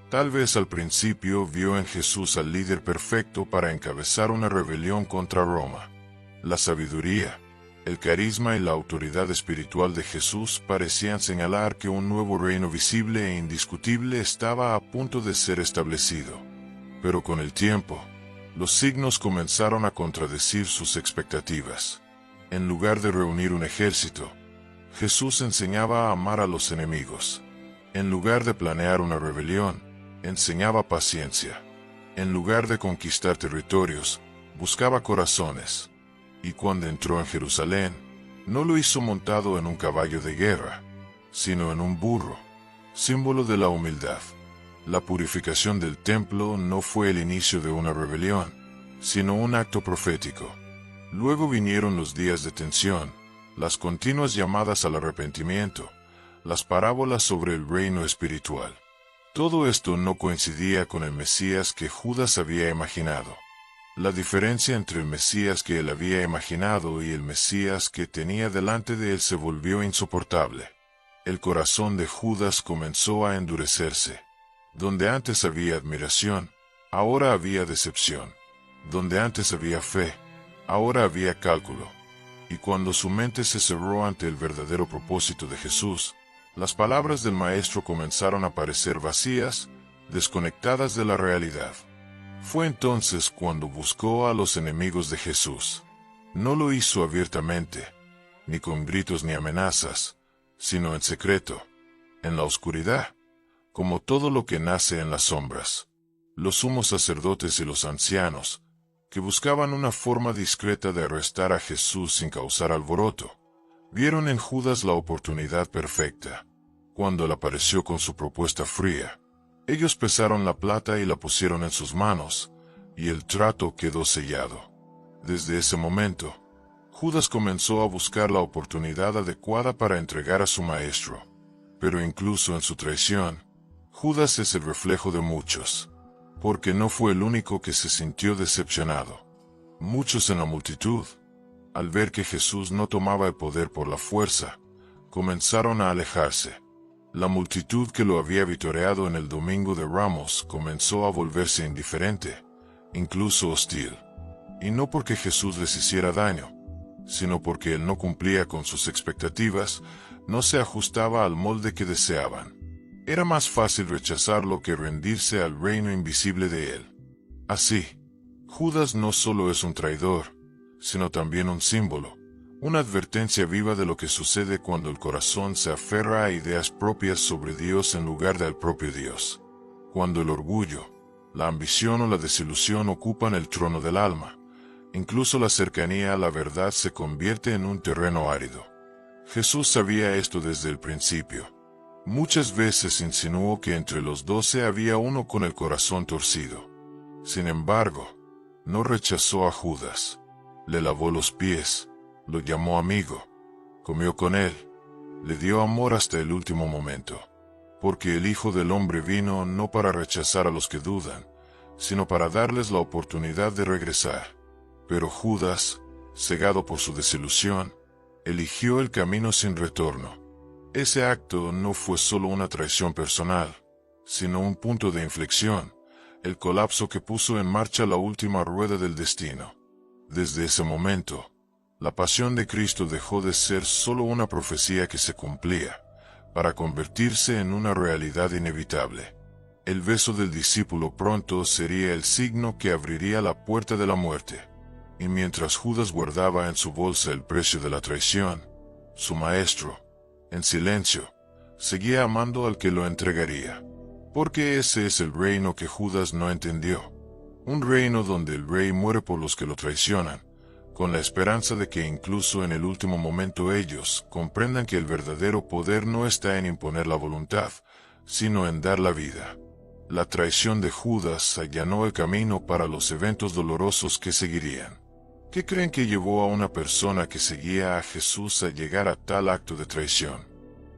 Tal vez al principio vio en Jesús al líder perfecto para encabezar una rebelión contra Roma. La sabiduría, el carisma y la autoridad espiritual de Jesús parecían señalar que un nuevo reino visible e indiscutible estaba a punto de ser establecido. Pero con el tiempo, los signos comenzaron a contradecir sus expectativas. En lugar de reunir un ejército, Jesús enseñaba a amar a los enemigos. En lugar de planear una rebelión, enseñaba paciencia. En lugar de conquistar territorios, buscaba corazones. Y cuando entró en Jerusalén, no lo hizo montado en un caballo de guerra, sino en un burro, símbolo de la humildad. La purificación del templo no fue el inicio de una rebelión, sino un acto profético. Luego vinieron los días de tensión, las continuas llamadas al arrepentimiento, las parábolas sobre el reino espiritual. Todo esto no coincidía con el Mesías que Judas había imaginado. La diferencia entre el Mesías que él había imaginado y el Mesías que tenía delante de él se volvió insoportable. El corazón de Judas comenzó a endurecerse. Donde antes había admiración, ahora había decepción. Donde antes había fe, ahora había cálculo. Y cuando su mente se cerró ante el verdadero propósito de Jesús, las palabras del Maestro comenzaron a parecer vacías, desconectadas de la realidad. Fue entonces cuando buscó a los enemigos de Jesús. No lo hizo abiertamente, ni con gritos ni amenazas, sino en secreto, en la oscuridad, como todo lo que nace en las sombras. Los sumos sacerdotes y los ancianos, que buscaban una forma discreta de arrestar a Jesús sin causar alboroto, vieron en Judas la oportunidad perfecta. Cuando él apareció con su propuesta fría, ellos pesaron la plata y la pusieron en sus manos, y el trato quedó sellado. Desde ese momento, Judas comenzó a buscar la oportunidad adecuada para entregar a su maestro. Pero incluso en su traición, Judas es el reflejo de muchos, porque no fue el único que se sintió decepcionado. Muchos en la multitud, al ver que Jesús no tomaba el poder por la fuerza, comenzaron a alejarse. La multitud que lo había vitoreado en el Domingo de Ramos comenzó a volverse indiferente, incluso hostil. Y no porque Jesús les hiciera daño, sino porque él no cumplía con sus expectativas, no se ajustaba al molde que deseaban. Era más fácil rechazarlo que rendirse al reino invisible de él. Así, Judas no solo es un traidor, sino también un símbolo, una advertencia viva de lo que sucede cuando el corazón se aferra a ideas propias sobre Dios en lugar del propio Dios. Cuando el orgullo, la ambición o la desilusión ocupan el trono del alma, incluso la cercanía a la verdad se convierte en un terreno árido. Jesús sabía esto desde el principio. Muchas veces insinuó que entre los 12 había uno con el corazón torcido. Sin embargo, no rechazó a Judas. Le lavó los pies, lo llamó amigo, comió con él, le dio amor hasta el último momento. Porque el Hijo del Hombre vino no para rechazar a los que dudan, sino para darles la oportunidad de regresar. Pero Judas, cegado por su desilusión, eligió el camino sin retorno. Ese acto no fue solo una traición personal, sino un punto de inflexión, el colapso que puso en marcha la última rueda del destino. Desde ese momento, la pasión de Cristo dejó de ser solo una profecía que se cumplía, para convertirse en una realidad inevitable. El beso del discípulo pronto sería el signo que abriría la puerta de la muerte. Y mientras Judas guardaba en su bolsa el precio de la traición, su maestro, en silencio, seguía amando al que lo entregaría. Porque ese es el reino que Judas no entendió. Un reino donde el rey muere por los que lo traicionan, con la esperanza de que incluso en el último momento ellos comprendan que el verdadero poder no está en imponer la voluntad, sino en dar la vida. La traición de Judas allanó el camino para los eventos dolorosos que seguirían. ¿Qué creen que llevó a una persona que seguía a Jesús a llegar a tal acto de traición?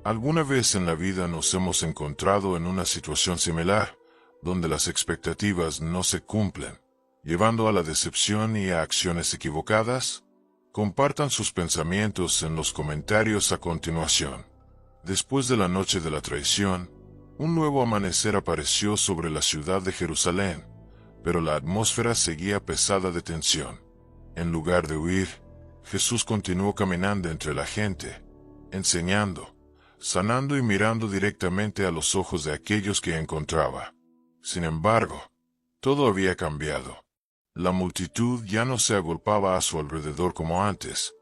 ¿Alguna vez en la vida nos hemos encontrado en una situación similar, donde las expectativas no se cumplen, llevando a la decepción y a acciones equivocadas? Compartan sus pensamientos en los comentarios a continuación. Después de la noche de la traición, un nuevo amanecer apareció sobre la ciudad de Jerusalén, pero la atmósfera seguía pesada de tensión. En lugar de huir, Jesús continuó caminando entre la gente, enseñando, sanando y mirando directamente a los ojos de aquellos que encontraba. Sin embargo, todo había cambiado. La multitud ya no se agolpaba a su alrededor como antes,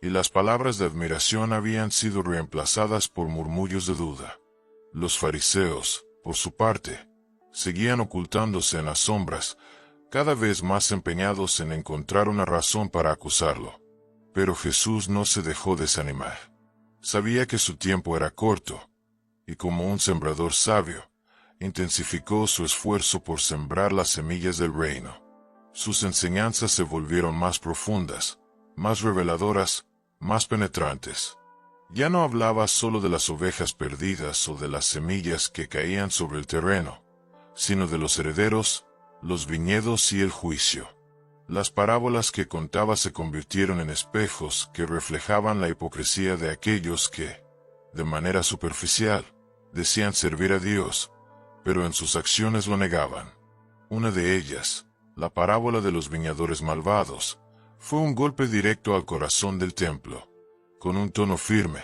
y las palabras de admiración habían sido reemplazadas por murmullos de duda. Los fariseos, por su parte, seguían ocultándose en las sombras, cada vez más empeñados en encontrar una razón para acusarlo. Pero Jesús no se dejó desanimar. Sabía que su tiempo era corto, y como un sembrador sabio, intensificó su esfuerzo por sembrar las semillas del reino. Sus enseñanzas se volvieron más profundas, más reveladoras, más penetrantes. Ya no hablaba solo de las ovejas perdidas o de las semillas que caían sobre el terreno, sino de los herederos, los viñedos y el juicio. Las parábolas que contaba se convirtieron en espejos que reflejaban la hipocresía de aquellos que, de manera superficial, decían servir a Dios, pero en sus acciones lo negaban. Una de ellas, la parábola de los viñadores malvados, fue un golpe directo al corazón del templo. Con un tono firme,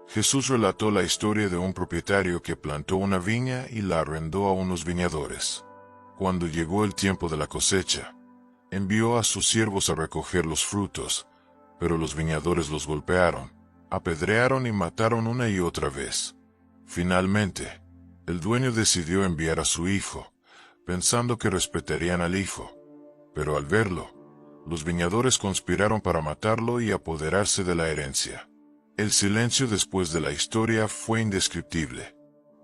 Jesús relató la historia de un propietario que plantó una viña y la arrendó a unos viñadores. Cuando llegó el tiempo de la cosecha, envió a sus siervos a recoger los frutos, pero los viñadores los golpearon, apedrearon y mataron una y otra vez. Finalmente, el dueño decidió enviar a su hijo, pensando que respetarían al hijo, pero al verlo, los viñadores conspiraron para matarlo y apoderarse de la herencia. El silencio después de la historia fue indescriptible.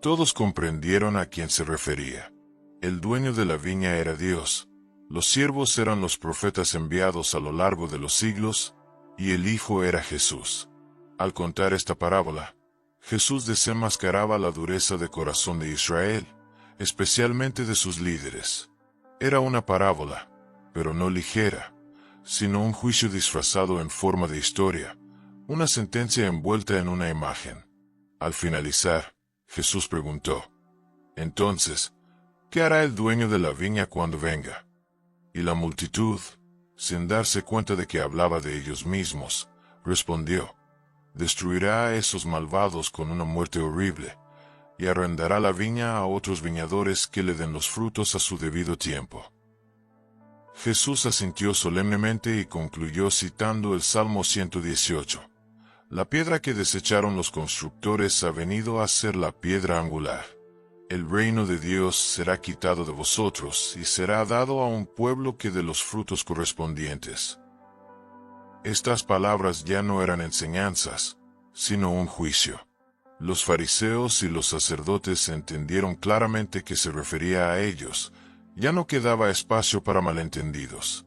Todos comprendieron a quién se refería. El dueño de la viña era Dios, los siervos eran los profetas enviados a lo largo de los siglos, y el Hijo era Jesús. Al contar esta parábola, Jesús desenmascaraba la dureza de corazón de Israel, especialmente de sus líderes. Era una parábola, pero no ligera, sino un juicio disfrazado en forma de historia, una sentencia envuelta en una imagen. Al finalizar, Jesús preguntó: «Entonces, ¿qué hará el dueño de la viña cuando venga?» Y la multitud, sin darse cuenta de que hablaba de ellos mismos, respondió: «Destruirá a esos malvados con una muerte horrible, y arrendará la viña a otros viñadores que le den los frutos a su debido tiempo». Jesús asintió solemnemente y concluyó citando el Salmo 118. «La piedra que desecharon los constructores ha venido a ser la piedra angular. El reino de Dios será quitado de vosotros y será dado a un pueblo que dé los frutos correspondientes». Estas palabras ya no eran enseñanzas, sino un juicio. Los fariseos y los sacerdotes entendieron claramente que se refería a ellos. Ya no quedaba espacio para malentendidos.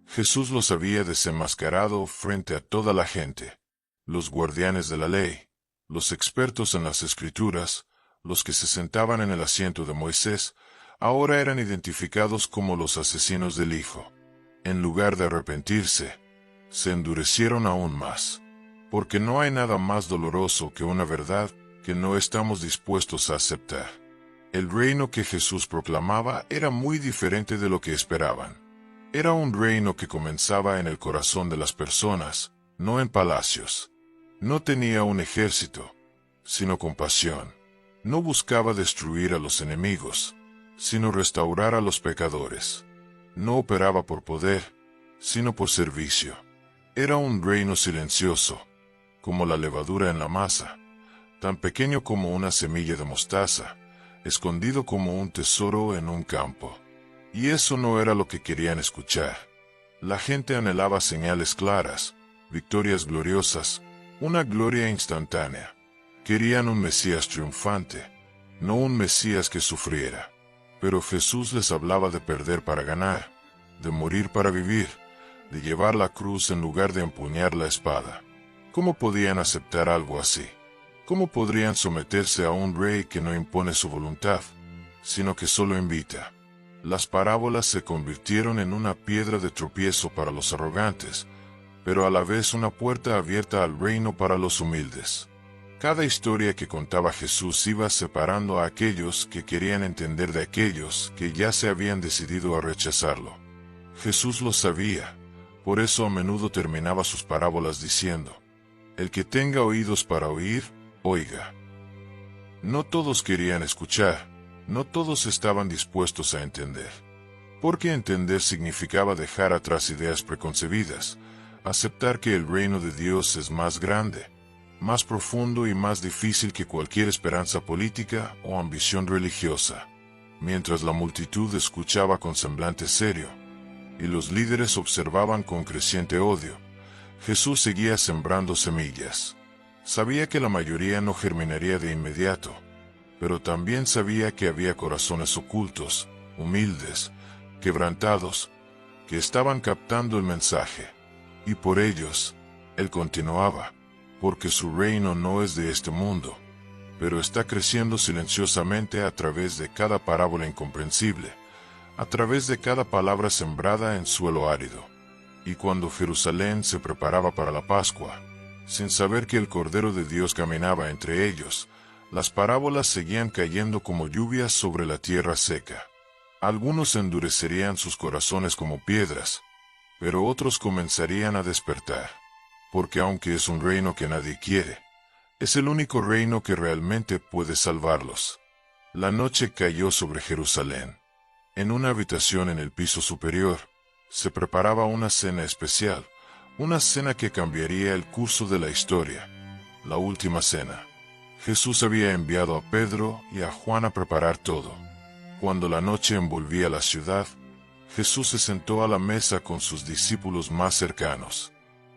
Jesús los había desenmascarado frente a toda la gente. Los guardianes de la ley, los expertos en las Escrituras, los que se sentaban en el asiento de Moisés, ahora eran identificados como los asesinos del Hijo. En lugar de arrepentirse, se endurecieron aún más, porque no hay nada más doloroso que una verdad que no estamos dispuestos a aceptar. El reino que Jesús proclamaba era muy diferente de lo que esperaban. Era un reino que comenzaba en el corazón de las personas, no en palacios. No tenía un ejército, sino compasión. No buscaba destruir a los enemigos, sino restaurar a los pecadores. No operaba por poder, sino por servicio. Era un reino silencioso, como la levadura en la masa, tan pequeño como una semilla de mostaza, escondido como un tesoro en un campo. Y eso no era lo que querían escuchar. La gente anhelaba señales claras, victorias gloriosas, una gloria instantánea. Querían un Mesías triunfante, no un Mesías que sufriera. Pero Jesús les hablaba de perder para ganar, de morir para vivir, de llevar la cruz en lugar de empuñar la espada. ¿Cómo podían aceptar algo así? ¿Cómo podrían someterse a un rey que no impone su voluntad, sino que solo invita? Las parábolas se convirtieron en una piedra de tropiezo para los arrogantes, pero a la vez una puerta abierta al reino para los humildes. Cada historia que contaba Jesús iba separando a aquellos que querían entender de aquellos que ya se habían decidido a rechazarlo. Jesús lo sabía, por eso a menudo terminaba sus parábolas diciendo: el que tenga oídos para oír, oiga. No todos querían escuchar, no todos estaban dispuestos a entender. Porque entender significaba dejar atrás ideas preconcebidas, aceptar que el reino de Dios es más grande, más profundo y más difícil que cualquier esperanza política o ambición religiosa. Mientras la multitud escuchaba con semblante serio, y los líderes observaban con creciente odio, Jesús seguía sembrando semillas. Sabía que la mayoría no germinaría de inmediato, pero también sabía que había corazones ocultos, humildes, quebrantados, que estaban captando el mensaje. Y por ellos, Él continuaba, porque su reino no es de este mundo, pero está creciendo silenciosamente a través de cada parábola incomprensible, a través de cada palabra sembrada en suelo árido. Y cuando Jerusalén se preparaba para la Pascua, sin saber que el Cordero de Dios caminaba entre ellos, las parábolas seguían cayendo como lluvias sobre la tierra seca. Algunos endurecerían sus corazones como piedras, pero otros comenzarían a despertar. Porque aunque es un reino que nadie quiere, es el único reino que realmente puede salvarlos. La noche cayó sobre Jerusalén. En una habitación en el piso superior, se preparaba una cena especial, una cena que cambiaría el curso de la historia, la última cena. Jesús había enviado a Pedro y a Juan a preparar todo. Cuando la noche envolvía la ciudad, Jesús se sentó a la mesa con sus discípulos más cercanos.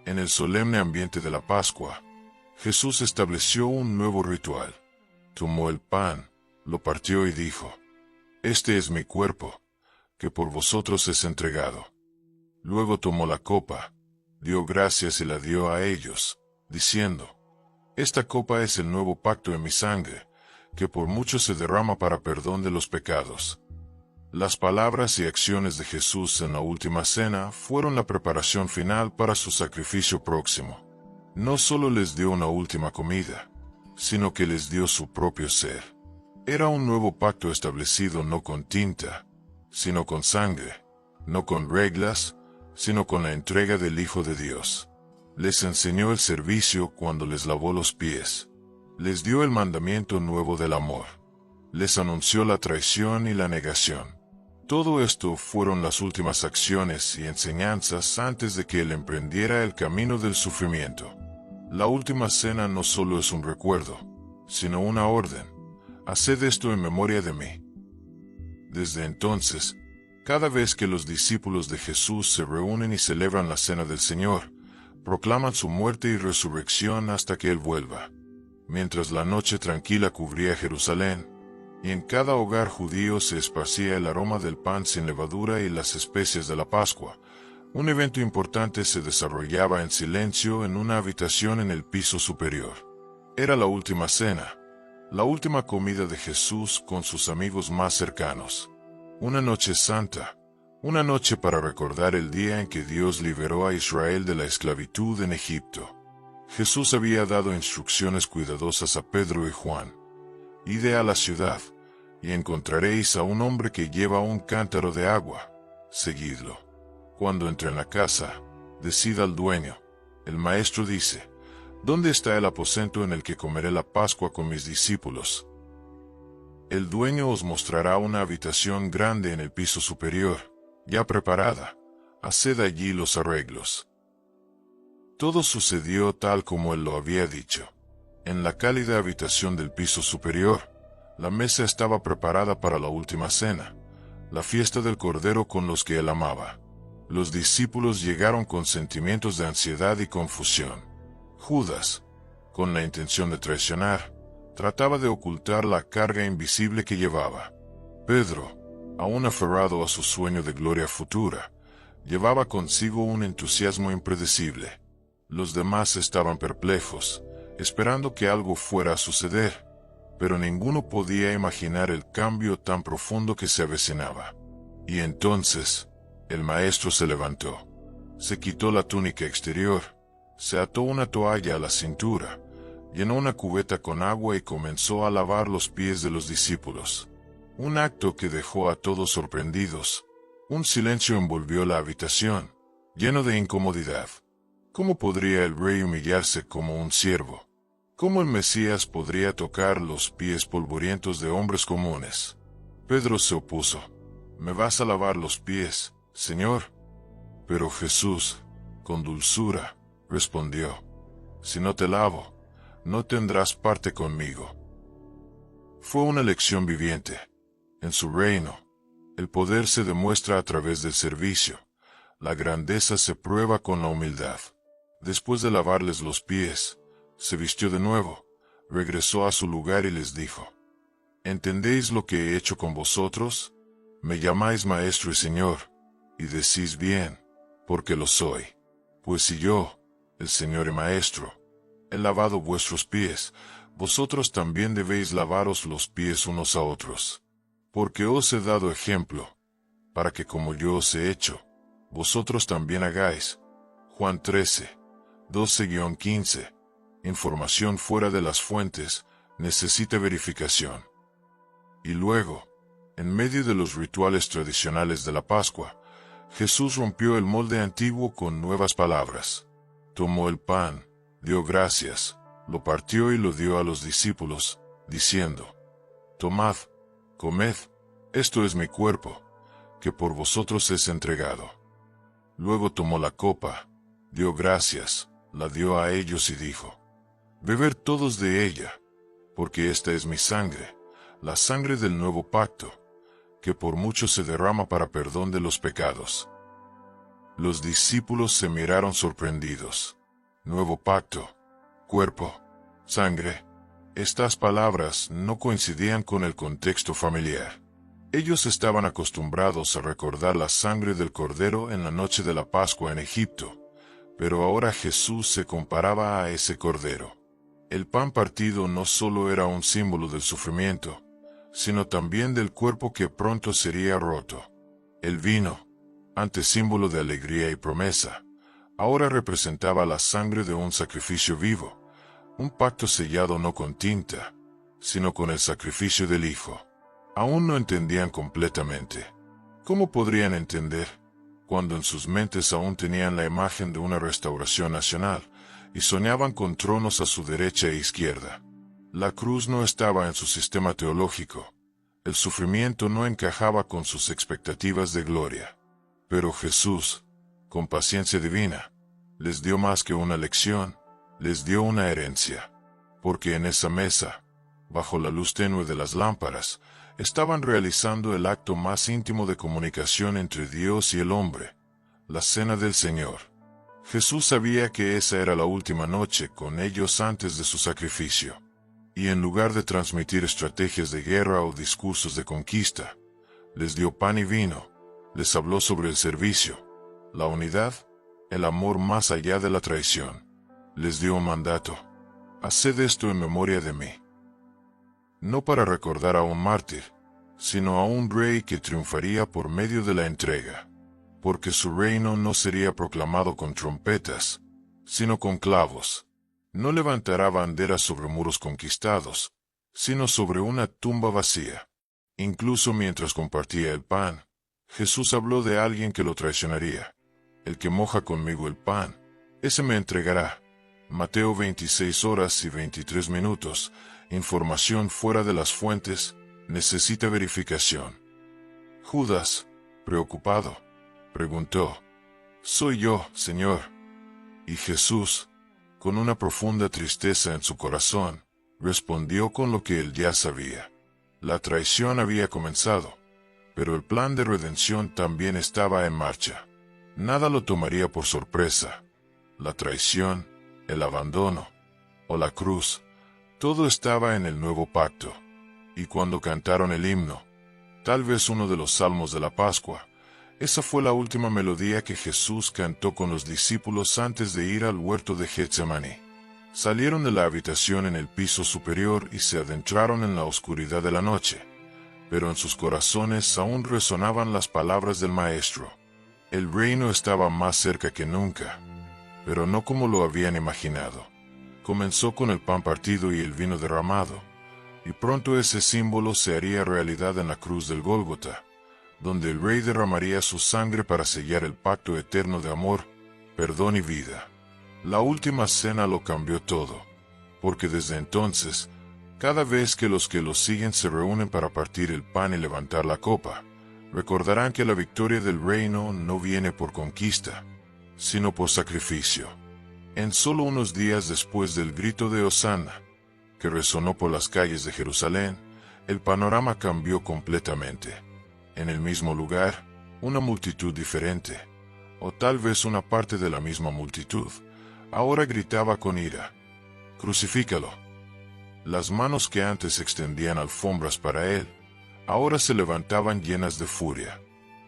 En el solemne ambiente de la Pascua, Jesús estableció un nuevo ritual. Tomó el pan, lo partió y dijo: este es mi cuerpo, que por vosotros es entregado. Luego tomó la copa, dio gracias y la dio a ellos, diciendo: esta copa es el nuevo pacto en mi sangre, que por muchos se derrama para perdón de los pecados. Las palabras y acciones de Jesús en la última cena fueron la preparación final para su sacrificio próximo. No solo les dio una última comida, sino que les dio su propio ser. Era un nuevo pacto establecido no con tinta, sino con sangre, no con reglas, sino con la entrega del Hijo de Dios. Les enseñó el servicio cuando les lavó los pies. Les dio el mandamiento nuevo del amor. Les anunció la traición y la negación. Todo esto fueron las últimas acciones y enseñanzas antes de que Él emprendiera el camino del sufrimiento. La última cena no solo es un recuerdo, sino una orden: haced esto en memoria de mí. Desde entonces, cada vez que los discípulos de Jesús se reúnen y celebran la cena del Señor, proclaman su muerte y resurrección hasta que Él vuelva. Mientras la noche tranquila cubría Jerusalén, y en cada hogar judío se esparcía el aroma del pan sin levadura y las especias de la Pascua, un evento importante se desarrollaba en silencio en una habitación en el piso superior. Era la última cena, la última comida de Jesús con sus amigos más cercanos. Una noche santa, una noche para recordar el día en que Dios liberó a Israel de la esclavitud en Egipto. Jesús había dado instrucciones cuidadosas a Pedro y Juan: id a la ciudad, y encontraréis a un hombre que lleva un cántaro de agua, seguidlo. Cuando entre en la casa, decid al dueño: el maestro dice, ¿dónde está el aposento en el que comeré la Pascua con mis discípulos? El dueño os mostrará una habitación grande en el piso superior, ya preparada. Haced allí los arreglos. Todo sucedió tal como él lo había dicho. En la cálida habitación del piso superior, la mesa estaba preparada para la última cena, la fiesta del Cordero con los que él amaba. Los discípulos llegaron con sentimientos de ansiedad y confusión. Judas, con la intención de traicionar, trataba de ocultar la carga invisible que llevaba. Pedro, aún aferrado a su sueño de gloria futura, llevaba consigo un entusiasmo impredecible. Los demás estaban perplejos, esperando que algo fuera a suceder, pero ninguno podía imaginar el cambio tan profundo que se avecinaba. Y entonces, el maestro se levantó, se quitó la túnica exterior, se ató una toalla a la cintura, llenó una cubeta con agua y comenzó a lavar los pies de los discípulos. Un acto que dejó a todos sorprendidos. Un silencio envolvió la habitación, lleno de incomodidad. ¿Cómo podría el rey humillarse como un siervo? ¿Cómo el Mesías podría tocar los pies polvorientos de hombres comunes? Pedro se opuso. «¿Me vas a lavar los pies, Señor?» Pero Jesús, con dulzura, respondió: «Si no te lavo, no tendrás parte conmigo». Fue una lección viviente. En su reino, el poder se demuestra a través del servicio. La grandeza se prueba con la humildad. Después de lavarles los pies, se vistió de nuevo, regresó a su lugar y les dijo: «¿Entendéis lo que he hecho con vosotros? Me llamáis maestro y señor, y decís bien, porque lo soy. Pues si yo, el Señor y Maestro, he lavado vuestros pies, vosotros también debéis lavaros los pies unos a otros. Porque os he dado ejemplo, para que como yo os he hecho, vosotros también hagáis». Juan 13, 12-15. Información fuera de las fuentes necesita verificación. Y luego, en medio de los rituales tradicionales de la Pascua, Jesús rompió el molde antiguo con nuevas palabras. Tomó el pan, dio gracias, lo partió y lo dio a los discípulos, diciendo: «Tomad, comed, esto es mi cuerpo, que por vosotros es entregado». Luego tomó la copa, dio gracias, la dio a ellos y dijo: «Bebed todos de ella, porque esta es mi sangre, la sangre del nuevo pacto, que por mucho se derrama para perdón de los pecados». Los discípulos se miraron sorprendidos. Nuevo pacto, cuerpo, sangre. Estas palabras no coincidían con el contexto familiar. Ellos estaban acostumbrados a recordar la sangre del cordero en la noche de la Pascua en Egipto, pero ahora Jesús se comparaba a ese cordero. El pan partido no solo era un símbolo del sufrimiento, sino también del cuerpo que pronto sería roto. El vino, antes símbolo de alegría y promesa, ahora representaba la sangre de un sacrificio vivo, un pacto sellado no con tinta, sino con el sacrificio del Hijo. Aún no entendían completamente. ¿Cómo podrían entender, cuando en sus mentes aún tenían la imagen de una restauración nacional, y soñaban con tronos a su derecha e izquierda? La cruz no estaba en su sistema teológico. El sufrimiento no encajaba con sus expectativas de gloria. Pero Jesús, con paciencia divina, les dio más que una lección, les dio una herencia. Porque en esa mesa, bajo la luz tenue de las lámparas, estaban realizando el acto más íntimo de comunicación entre Dios y el hombre, la cena del Señor. Jesús sabía que esa era la última noche con ellos antes de su sacrificio. Y en lugar de transmitir estrategias de guerra o discursos de conquista, les dio pan y vino, les habló sobre el servicio, la unidad, el amor más allá de la traición. Les dio un mandato: «Haced esto en memoria de mí». No para recordar a un mártir, sino a un rey que triunfaría por medio de la entrega. Porque su reino no sería proclamado con trompetas, sino con clavos. No levantará banderas sobre muros conquistados, sino sobre una tumba vacía. Incluso mientras compartía el pan, Jesús habló de alguien que lo traicionaría. «El que moja conmigo el pan, ese me entregará». Mateo 26:23. Información fuera de las fuentes necesita verificación. Judas, preocupado, preguntó: «¿Soy yo, Señor?» Y Jesús, con una profunda tristeza en su corazón, respondió con lo que él ya sabía. La traición había comenzado, pero el plan de redención también estaba en marcha. Nada lo tomaría por sorpresa. La traición, el abandono o la cruz, todo estaba en el nuevo pacto. Y cuando cantaron el himno, tal vez uno de los salmos de la Pascua, esa fue la última melodía que Jesús cantó con los discípulos antes de ir al huerto de Getsemaní. Salieron de la habitación en el piso superior y se adentraron en la oscuridad de la noche, pero en sus corazones aún resonaban las palabras del Maestro. El reino estaba más cerca que nunca, pero no como lo habían imaginado. Comenzó con el pan partido y el vino derramado, y pronto ese símbolo se haría realidad en la cruz del Gólgota, donde el Rey derramaría su sangre para sellar el pacto eterno de amor, perdón y vida. La última cena lo cambió todo, porque desde entonces, cada vez que los siguen se reúnen para partir el pan y levantar la copa, recordarán que la victoria del reino no viene por conquista, sino por sacrificio. En solo unos días después del grito de Hosana, que resonó por las calles de Jerusalén, el panorama cambió completamente. En el mismo lugar, una multitud diferente, o tal vez una parte de la misma multitud, ahora gritaba con ira: «¡Crucifícalo!». Las manos que antes extendían alfombras para él, ahora se levantaban llenas de furia.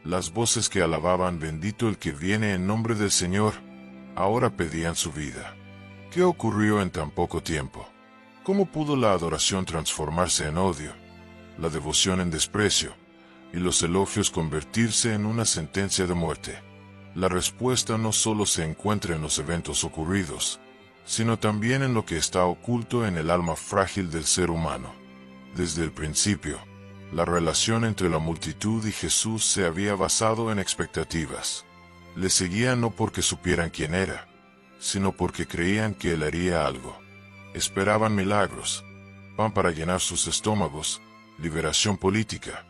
Las voces que alababan «Bendito el que viene en nombre del Señor», ahora pedían su vida. ¿Qué ocurrió en tan poco tiempo? ¿Cómo pudo la adoración transformarse en odio, la devoción en desprecio, y los elogios convertirse en una sentencia de muerte? La respuesta no solo se encuentra en los eventos ocurridos, sino también en lo que está oculto en el alma frágil del ser humano. Desde el principio, la relación entre la multitud y Jesús se había basado en expectativas. Le seguían no porque supieran quién era, sino porque creían que él haría algo. Esperaban milagros, pan para llenar sus estómagos, liberación política,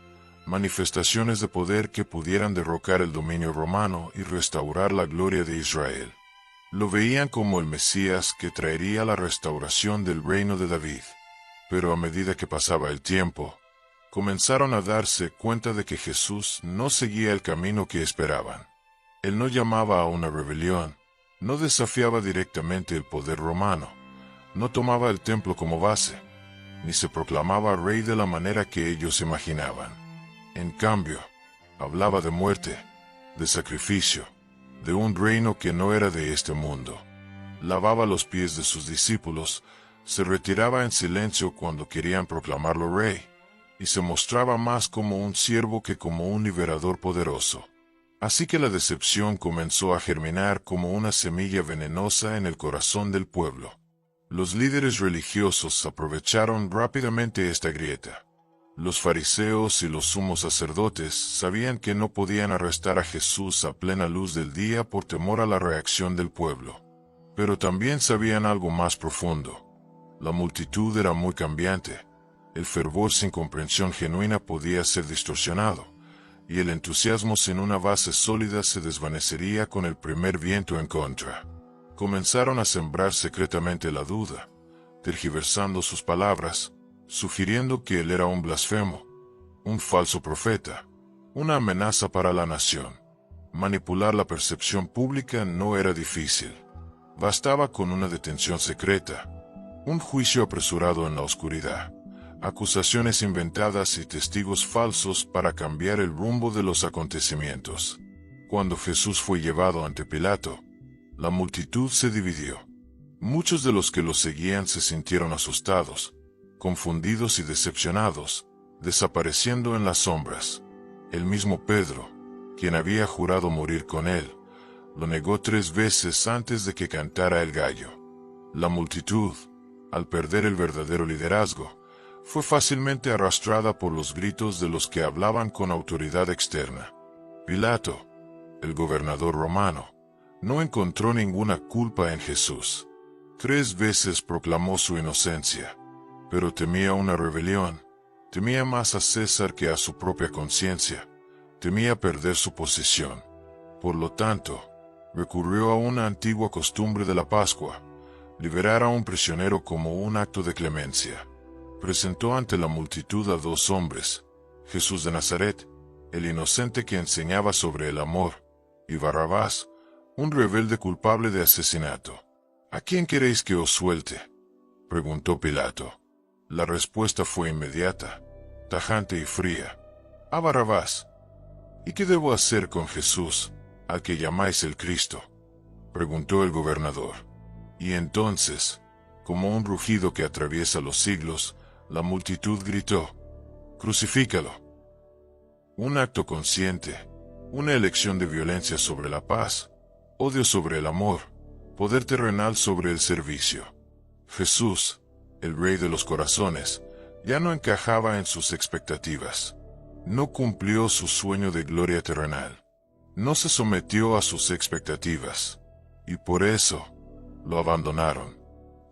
manifestaciones de poder que pudieran derrocar el dominio romano y restaurar la gloria de Israel. Lo veían como el Mesías que traería la restauración del reino de David. Pero a medida que pasaba el tiempo, comenzaron a darse cuenta de que Jesús no seguía el camino que esperaban. Él no llamaba a una rebelión, no desafiaba directamente el poder romano, no tomaba el templo como base, ni se proclamaba rey de la manera que ellos imaginaban. En cambio, hablaba de muerte, de sacrificio, de un reino que no era de este mundo. Lavaba los pies de sus discípulos, se retiraba en silencio cuando querían proclamarlo rey, y se mostraba más como un siervo que como un liberador poderoso. Así que la decepción comenzó a germinar como una semilla venenosa en el corazón del pueblo. Los líderes religiosos aprovecharon rápidamente esta grieta. Los fariseos y los sumos sacerdotes sabían que no podían arrestar a Jesús a plena luz del día por temor a la reacción del pueblo. Pero también sabían algo más profundo. La multitud era muy cambiante. El fervor sin comprensión genuina podía ser distorsionado, y el entusiasmo sin una base sólida se desvanecería con el primer viento en contra. Comenzaron a sembrar secretamente la duda, tergiversando sus palabras, sugiriendo que él era un blasfemo, un falso profeta, una amenaza para la nación. Manipular la percepción pública no era difícil. Bastaba con una detención secreta, un juicio apresurado en la oscuridad, acusaciones inventadas y testigos falsos para cambiar el rumbo de los acontecimientos. Cuando Jesús fue llevado ante Pilato, la multitud se dividió. Muchos de los que lo seguían se sintieron asustados, confundidos y decepcionados, desapareciendo en las sombras. El mismo Pedro, quien había jurado morir con él, lo negó 3 veces antes de que cantara el gallo. La multitud, al perder el verdadero liderazgo, fue fácilmente arrastrada por los gritos de los que hablaban con autoridad externa. Pilato, el gobernador romano, no encontró ninguna culpa en Jesús. 3 veces proclamó su inocencia, pero temía una rebelión, temía más a César que a su propia conciencia, temía perder su posición. Por lo tanto, recurrió a una antigua costumbre de la Pascua: liberar a un prisionero como un acto de clemencia. Presentó ante la multitud a 2 hombres, Jesús de Nazaret, el inocente que enseñaba sobre el amor, y Barrabás, un rebelde culpable de asesinato. ¿A quién queréis que os suelte?, preguntó Pilato. La respuesta fue inmediata, tajante y fría: a Barrabás. ¿Y qué debo hacer con Jesús, al que llamáis el Cristo?, preguntó el gobernador. Y entonces, Como un rugido que atraviesa los siglos, la multitud gritó: «¡Crucifícalo!». Un acto consciente, una elección de violencia sobre la paz, odio sobre el amor, poder terrenal sobre el servicio. Jesús, el Rey de los corazones, ya no encajaba en sus expectativas. No cumplió su sueño de gloria terrenal. No se sometió a sus expectativas. Y por eso, lo abandonaron.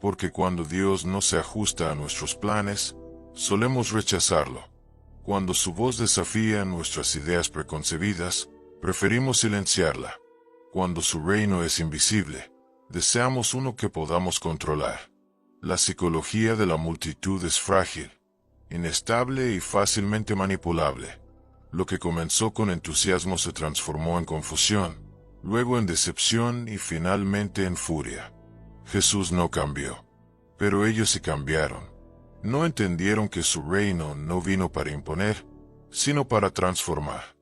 Porque cuando Dios no se ajusta a nuestros planes, solemos rechazarlo. Cuando su voz desafía nuestras ideas preconcebidas, preferimos silenciarla. Cuando su reino es invisible, deseamos uno que podamos controlar. La psicología de la multitud es frágil, inestable y fácilmente manipulable. Lo que comenzó con entusiasmo se transformó en confusión, luego en decepción y finalmente en furia. Jesús no cambió, pero ellos sí cambiaron. No entendieron que su reino no vino para imponer, sino para transformar.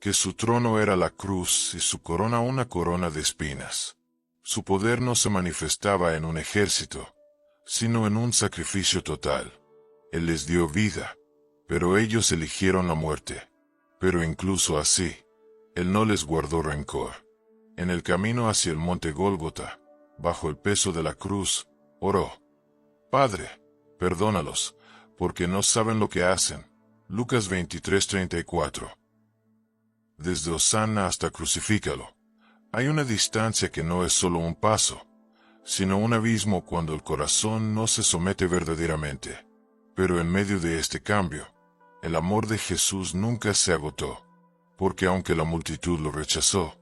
Que su trono era la cruz y su corona una corona de espinas. Su poder no se manifestaba en un ejército, sino en un sacrificio total. Él les dio vida, pero ellos eligieron la muerte. Pero incluso así, Él no les guardó rencor. En el camino hacia el monte Gólgota, bajo el peso de la cruz, oró: «Padre, perdónalos, porque no saben lo que hacen». Lucas 23:34. Desde Hosanna hasta Crucifícalo, hay una distancia que no es solo un paso, sino un abismo cuando el corazón no se somete verdaderamente. Pero en medio de este cambio, el amor de Jesús nunca se agotó, porque aunque la multitud lo rechazó,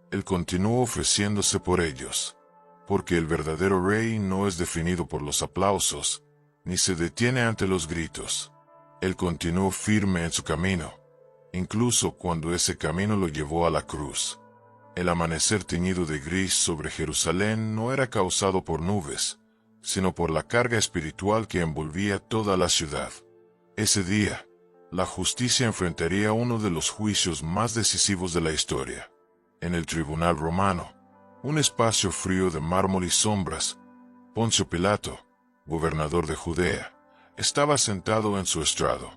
Él continuó ofreciéndose por ellos. Porque el verdadero Rey no es definido por los aplausos, ni se detiene ante los gritos. Él continuó firme en su camino, incluso cuando ese camino lo llevó a la cruz. El amanecer teñido de gris sobre Jerusalén no era causado por nubes, sino por la carga espiritual que envolvía toda la ciudad. Ese día, la justicia enfrentaría uno de los juicios más decisivos de la historia. En el tribunal romano, un espacio frío de mármol y sombras, Poncio Pilato, gobernador de Judea, estaba sentado en su estrado.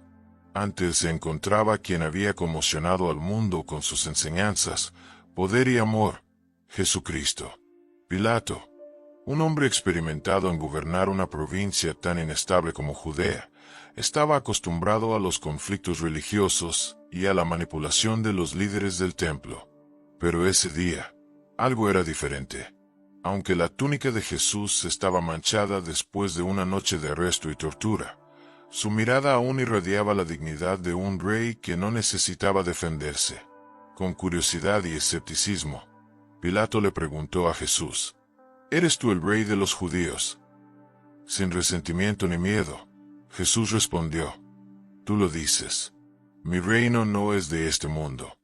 Ante él se encontraba quien había conmocionado al mundo con sus enseñanzas, poder y amor: Jesucristo. Pilato, un hombre experimentado en gobernar una provincia tan inestable como Judea, estaba acostumbrado a los conflictos religiosos y a la manipulación de los líderes del templo. Pero ese día, algo era diferente. Aunque la túnica de Jesús estaba manchada después de una noche de arresto y tortura, su mirada aún irradiaba la dignidad de un rey que no necesitaba defenderse. Con curiosidad y escepticismo, Pilato le preguntó a Jesús: «¿Eres tú el rey de los judíos?». Sin resentimiento ni miedo, Jesús respondió: «Tú lo dices. Mi reino no es de este mundo».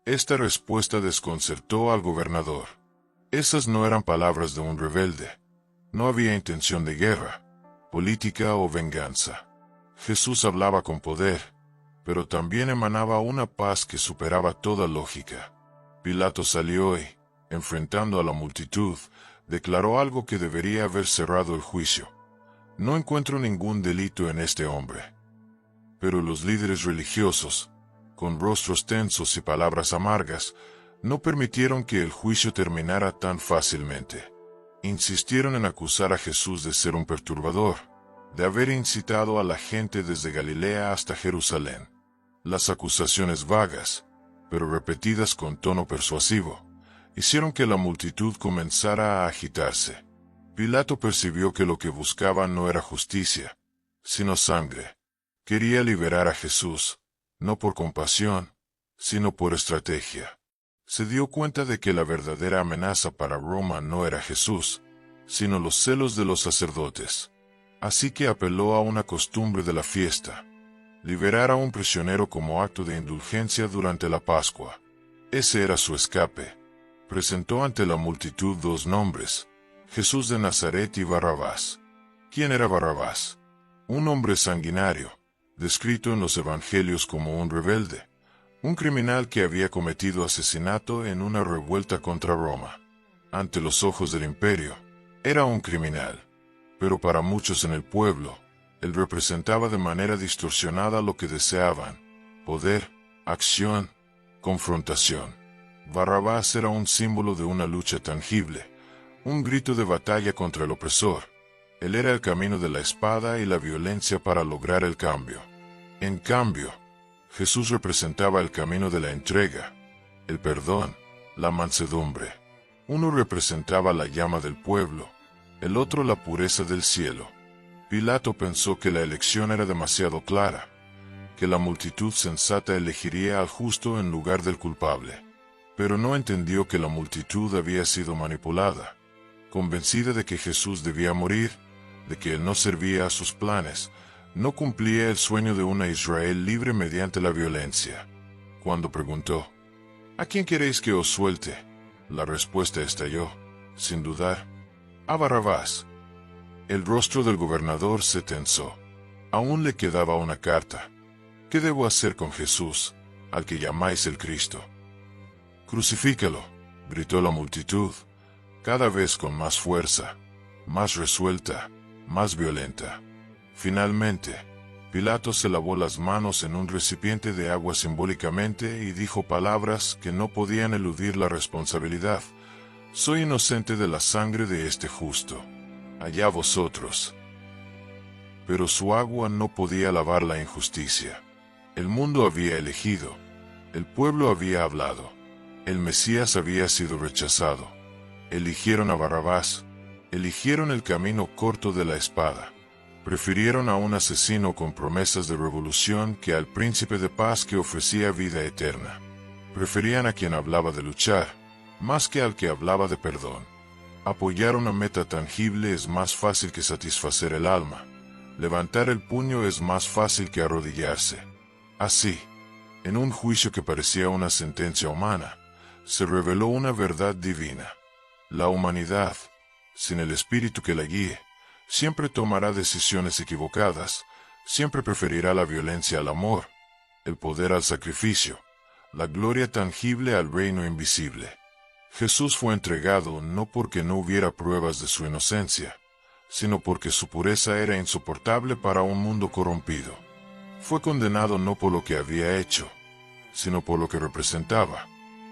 Esta respuesta desconcertó al gobernador. Esas no eran palabras de un rebelde. No había intención de guerra, política o venganza. Jesús hablaba con poder, pero también emanaba una paz que superaba toda lógica. Pilato salió y, enfrentando a la multitud, declaró algo que debería haber cerrado el juicio: «No encuentro ningún delito en este hombre». Pero los líderes religiosos, con rostros tensos y palabras amargas, no permitieron que el juicio terminara tan fácilmente. Insistieron en acusar a Jesús de ser un perturbador, de haber incitado a la gente desde Galilea hasta Jerusalén. Las acusaciones vagas, pero repetidas con tono persuasivo, hicieron que la multitud comenzara a agitarse. Pilato percibió que lo que buscaba no era justicia, sino sangre. Quería liberar a Jesús, no por compasión, sino por estrategia. Se dio cuenta de que la verdadera amenaza para Roma no era Jesús, sino los celos de los sacerdotes. Así que apeló a una costumbre de la fiesta: liberar a un prisionero como acto de indulgencia durante la Pascua. Ese era su escape. Presentó ante la multitud dos nombres: Jesús de Nazaret y Barrabás. ¿Quién era Barrabás? Un hombre sanguinario, descrito en los evangelios como un rebelde, un criminal que había cometido asesinato en una revuelta contra Roma. Ante los ojos del imperio, era un criminal. Pero para muchos en el pueblo, él representaba de manera distorsionada lo que deseaban: poder, acción, confrontación. Barrabás era un símbolo de una lucha tangible, un grito de batalla contra el opresor. Él era el camino de la espada y la violencia para lograr el cambio. En cambio, Jesús representaba el camino de la entrega, el perdón, la mansedumbre. Uno representaba la llama del pueblo, el otro la pureza del cielo. Pilato pensó que la elección era demasiado clara, que la multitud sensata elegiría al justo en lugar del culpable. Pero no entendió que la multitud había sido manipulada. Convencida de que Jesús debía morir, de que él no servía a sus planes, no cumplía el sueño de una Israel libre mediante la violencia. Cuando preguntó: ¿a quién queréis que os suelte?, la respuesta estalló, sin dudar: a Barrabás. El rostro del gobernador se tensó. Aún le quedaba una carta. ¿Qué debo hacer con Jesús, al que llamáis el Cristo? Crucifícalo, gritó la multitud, cada vez con más fuerza, más resuelta, más violenta. Finalmente, Pilato se lavó las manos en un recipiente de agua simbólicamente y dijo palabras que no podían eludir la responsabilidad: soy inocente de la sangre de este justo. Allá vosotros. Pero su agua no podía lavar la injusticia. El mundo había elegido. El pueblo había hablado. El Mesías había sido rechazado. Eligieron a Barrabás. Eligieron el camino corto de la espada. Prefirieron a un asesino con promesas de revolución que al príncipe de paz que ofrecía vida eterna. Preferían a quien hablaba de luchar, más que al que hablaba de perdón. Apoyar una meta tangible es más fácil que satisfacer el alma. Levantar el puño es más fácil que arrodillarse. Así, en un juicio que parecía una sentencia humana, se reveló una verdad divina. La humanidad, sin el espíritu que la guíe, siempre tomará decisiones equivocadas, siempre preferirá la violencia al amor, el poder al sacrificio, la gloria tangible al reino invisible. Jesús fue entregado no porque no hubiera pruebas de su inocencia, sino porque su pureza era insoportable para un mundo corrompido. Fue condenado no por lo que había hecho, sino por lo que representaba: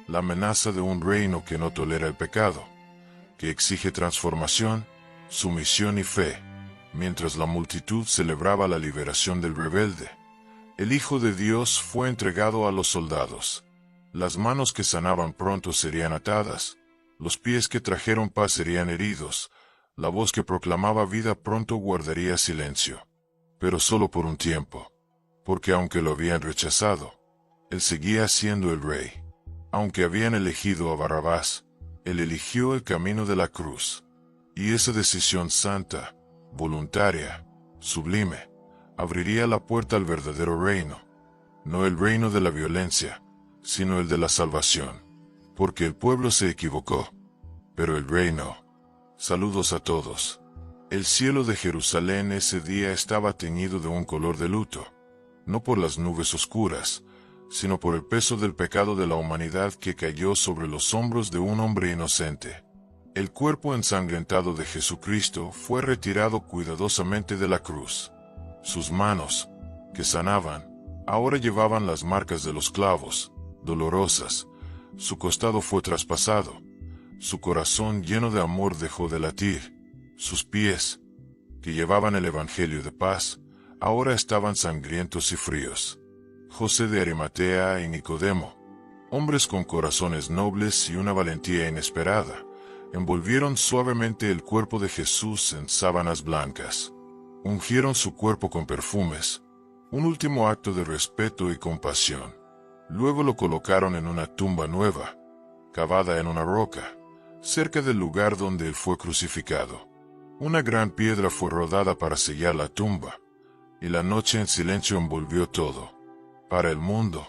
la amenaza de un reino que no tolera el pecado, que exige transformación, sumisión y fe. Mientras la multitud celebraba la liberación del rebelde, el Hijo de Dios fue entregado a los soldados. Las manos que sanaban pronto serían atadas, los pies que trajeron paz serían heridos, la voz que proclamaba vida pronto guardaría silencio. Pero solo por un tiempo, porque aunque lo habían rechazado, él seguía siendo el rey. Aunque habían elegido a Barrabás, él eligió el camino de la cruz. Y esa decisión santa, voluntaria, sublime, abriría la puerta al verdadero reino. No el reino de la violencia, sino el de la salvación. Porque el pueblo se equivocó, pero el reino. Saludos a todos. El cielo de Jerusalén ese día estaba teñido de un color de luto, no por las nubes oscuras, sino por el peso del pecado de la humanidad que cayó sobre los hombros de un hombre inocente. El cuerpo ensangrentado de Jesucristo fue retirado cuidadosamente de la cruz. Sus manos, que sanaban, ahora llevaban las marcas de los clavos, dolorosas. Su costado fue traspasado. Su corazón lleno de amor dejó de latir. Sus pies, que llevaban el evangelio de paz, ahora estaban sangrientos y fríos. José de Arimatea y Nicodemo, hombres con corazones nobles y una valentía inesperada, envolvieron suavemente el cuerpo de Jesús en sábanas blancas. Ungieron su cuerpo con perfumes, un último acto de respeto y compasión. Luego lo colocaron en una tumba nueva, cavada en una roca, cerca del lugar donde él fue crucificado. Una gran piedra fue rodada para sellar la tumba, y la noche en silencio envolvió todo. Para el mundo,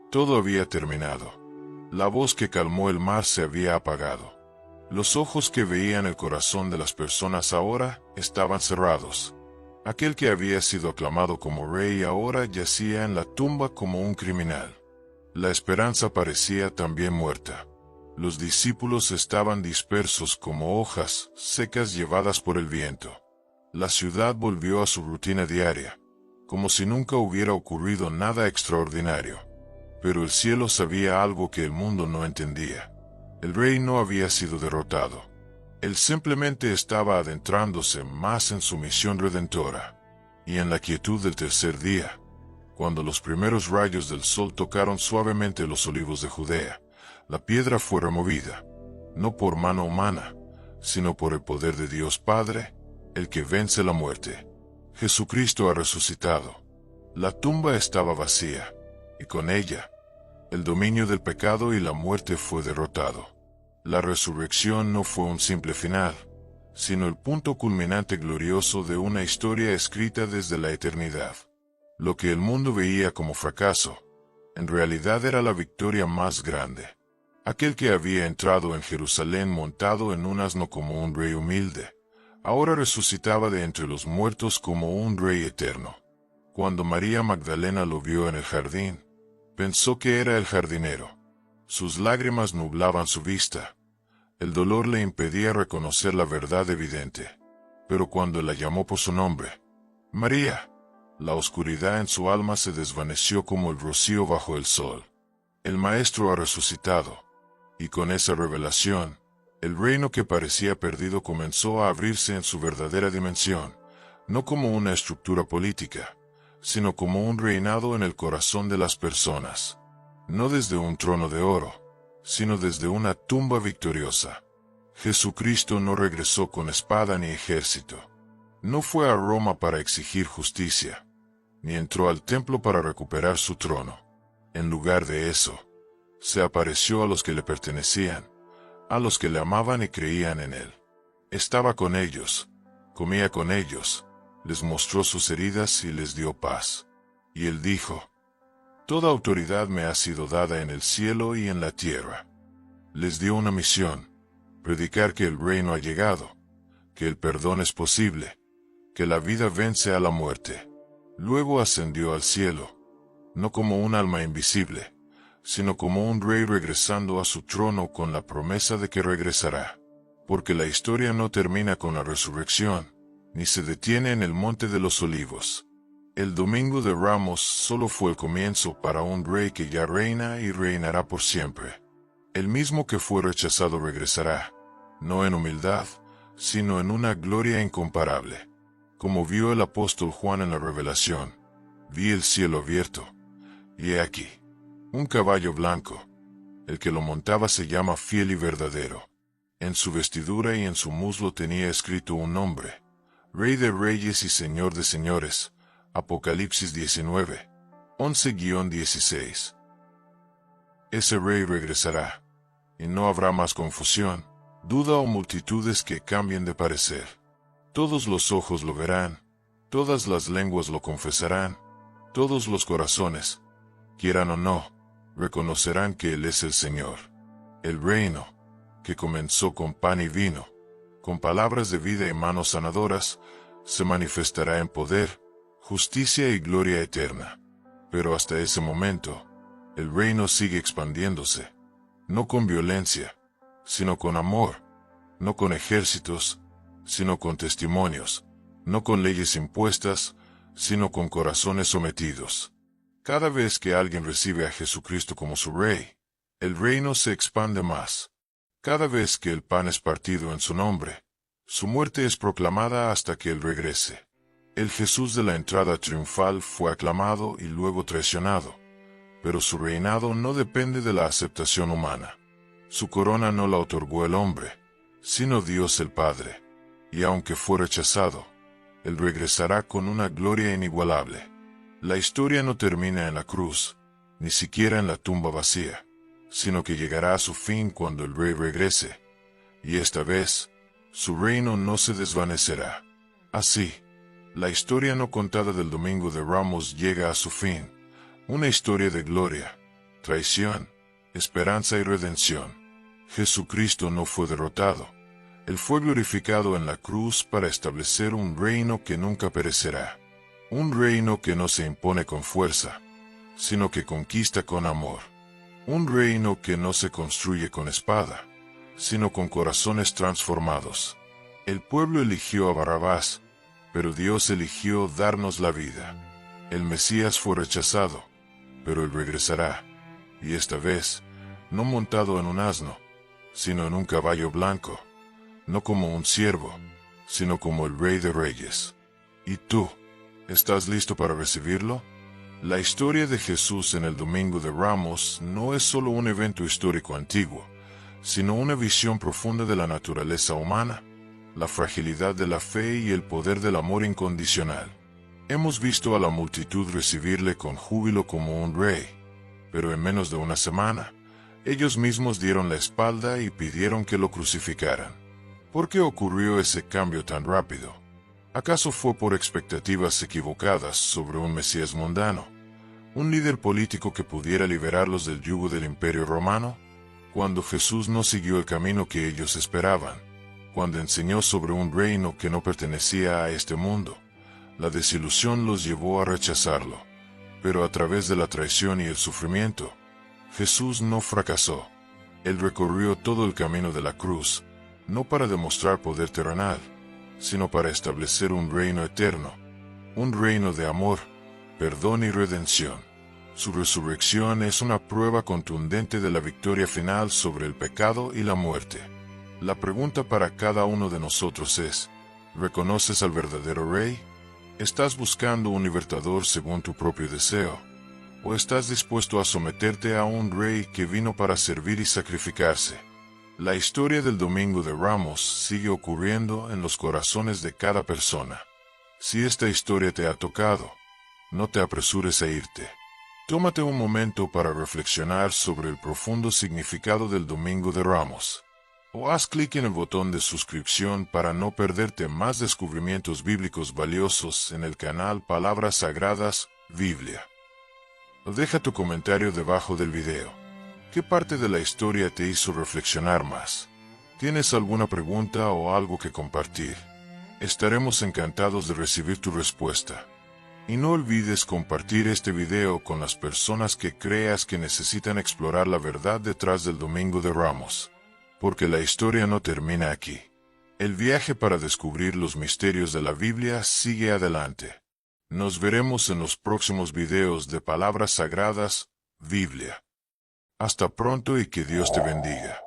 todo había terminado. La voz que calmó el mar se había apagado. Los ojos que veían el corazón de las personas ahora estaban cerrados. Aquel que había sido aclamado como rey ahora yacía en la tumba como un criminal. La esperanza parecía también muerta. Los discípulos estaban dispersos como hojas secas llevadas por el viento. La ciudad volvió a su rutina diaria, como si nunca hubiera ocurrido nada extraordinario. Pero el cielo sabía algo que el mundo no entendía. El rey no había sido derrotado. Él simplemente estaba adentrándose más en su misión redentora. Y en la quietud del tercer día, cuando los primeros rayos del sol tocaron suavemente los olivos de Judea, la piedra fue removida, no por mano humana, sino por el poder de Dios Padre, el que vence la muerte. Jesucristo ha resucitado. La tumba estaba vacía, y con ella, el dominio del pecado y la muerte fue derrotado. La resurrección no fue un simple final, sino el punto culminante glorioso de una historia escrita desde la eternidad. Lo que el mundo veía como fracaso, en realidad era la victoria más grande. Aquel que había entrado en Jerusalén montado en un asno como un rey humilde, ahora resucitaba de entre los muertos como un rey eterno. Cuando María Magdalena lo vio en el jardín, pensó que era el jardinero. Sus lágrimas nublaban su vista. El dolor le impedía reconocer la verdad evidente. Pero cuando la llamó por su nombre, María, la oscuridad en su alma se desvaneció como el rocío bajo el sol. El Maestro ha resucitado. Y con esa revelación, el reino que parecía perdido comenzó a abrirse en su verdadera dimensión, no como una estructura política, sino como un reinado en el corazón de las personas. No desde un trono de oro, sino desde una tumba victoriosa. Jesucristo no regresó con espada ni ejército. No fue a Roma para exigir justicia, ni entró al templo para recuperar su trono. En lugar de eso, se apareció a los que le pertenecían, a los que le amaban y creían en él. Estaba con ellos, comía con ellos, les mostró sus heridas y les dio paz. Y él dijo: Toda autoridad me ha sido dada en el cielo y en la tierra. Les dio una misión: predicar que el reino ha llegado, que el perdón es posible, que la vida vence a la muerte. Luego ascendió al cielo, no como un alma invisible, sino como un rey regresando a su trono con la promesa de que regresará. Porque la historia no termina con la resurrección, ni se detiene en el Monte de los Olivos. El Domingo de Ramos solo fue el comienzo para un rey que ya reina y reinará por siempre. El mismo que fue rechazado regresará, no en humildad, sino en una gloria incomparable. Como vio el apóstol Juan en la Revelación, vi el cielo abierto, y he aquí, un caballo blanco. El que lo montaba se llama Fiel y Verdadero. En su vestidura y en su muslo tenía escrito un nombre: Rey de Reyes y Señor de Señores. Apocalipsis 19, 11-16. Ese rey regresará, y no habrá más confusión, duda o multitudes que cambien de parecer. Todos los ojos lo verán, todas las lenguas lo confesarán, todos los corazones, quieran o no, reconocerán que Él es el Señor. El reino, que comenzó con pan y vino, con palabras de vida y manos sanadoras, se manifestará en poder, justicia y gloria eterna. Pero hasta ese momento, el reino sigue expandiéndose, no con violencia, sino con amor, no con ejércitos, sino con testimonios, no con leyes impuestas, sino con corazones sometidos. Cada vez que alguien recibe a Jesucristo como su Rey, el reino se expande más. Cada vez que el pan es partido en su nombre, su muerte es proclamada hasta que Él regrese. El Jesús de la entrada triunfal fue aclamado y luego traicionado, pero su reinado no depende de la aceptación humana. Su corona no la otorgó el hombre, sino Dios el Padre, y aunque fue rechazado, Él regresará con una gloria inigualable. La historia no termina en la cruz, ni siquiera en la tumba vacía, sino que llegará a su fin cuando el Rey regrese, y esta vez, su reino no se desvanecerá. Así, la historia no contada del Domingo de Ramos llega a su fin, una historia de gloria, traición, esperanza y redención. Jesucristo no fue derrotado. Él fue glorificado en la cruz para establecer un reino que nunca perecerá. Un reino que no se impone con fuerza, sino que conquista con amor. Un reino que no se construye con espada, sino con corazones transformados. El pueblo eligió a Barrabás, pero Dios eligió darnos la vida. El Mesías fue rechazado, pero Él regresará, y esta vez, no montado en un asno, sino en un caballo blanco, no como un siervo, sino como el Rey de Reyes. ¿Y tú, estás listo para recibirlo? La historia de Jesús en el Domingo de Ramos no es solo un evento histórico antiguo, sino una visión profunda de la naturaleza humana, la fragilidad de la fe y el poder del amor incondicional. Hemos visto a la multitud recibirle con júbilo como un rey, pero en menos de una semana, ellos mismos dieron la espalda y pidieron que lo crucificaran. ¿Por qué ocurrió ese cambio tan rápido? ¿Acaso fue por expectativas equivocadas sobre un Mesías mundano, un líder político que pudiera liberarlos del yugo del Imperio Romano? Cuando Jesús no siguió el camino que ellos esperaban, cuando enseñó sobre un reino que no pertenecía a este mundo, la desilusión los llevó a rechazarlo. Pero a través de la traición y el sufrimiento, Jesús no fracasó. Él recorrió todo el camino de la cruz, no para demostrar poder terrenal, sino para establecer un reino eterno, un reino de amor, perdón y redención. Su resurrección es una prueba contundente de la victoria final sobre el pecado y la muerte. La pregunta para cada uno de nosotros es, ¿reconoces al verdadero Rey? ¿Estás buscando un libertador según tu propio deseo? ¿O estás dispuesto a someterte a un Rey que vino para servir y sacrificarse? La historia del Domingo de Ramos sigue ocurriendo en los corazones de cada persona. Si esta historia te ha tocado, no te apresures a irte. Tómate un momento para reflexionar sobre el profundo significado del Domingo de Ramos. O haz clic en el botón de suscripción para no perderte más descubrimientos bíblicos valiosos en el canal Palabras Sagradas, Biblia. Deja tu comentario debajo del video. ¿Qué parte de la historia te hizo reflexionar más? ¿Tienes alguna pregunta o algo que compartir? Estaremos encantados de recibir tu respuesta. Y no olvides compartir este video con las personas que creas que necesitan explorar la verdad detrás del Domingo de Ramos. Porque la historia no termina aquí. El viaje para descubrir los misterios de la Biblia sigue adelante. Nos veremos en los próximos videos de Palabras Sagradas, Biblia. Hasta pronto y que Dios te bendiga.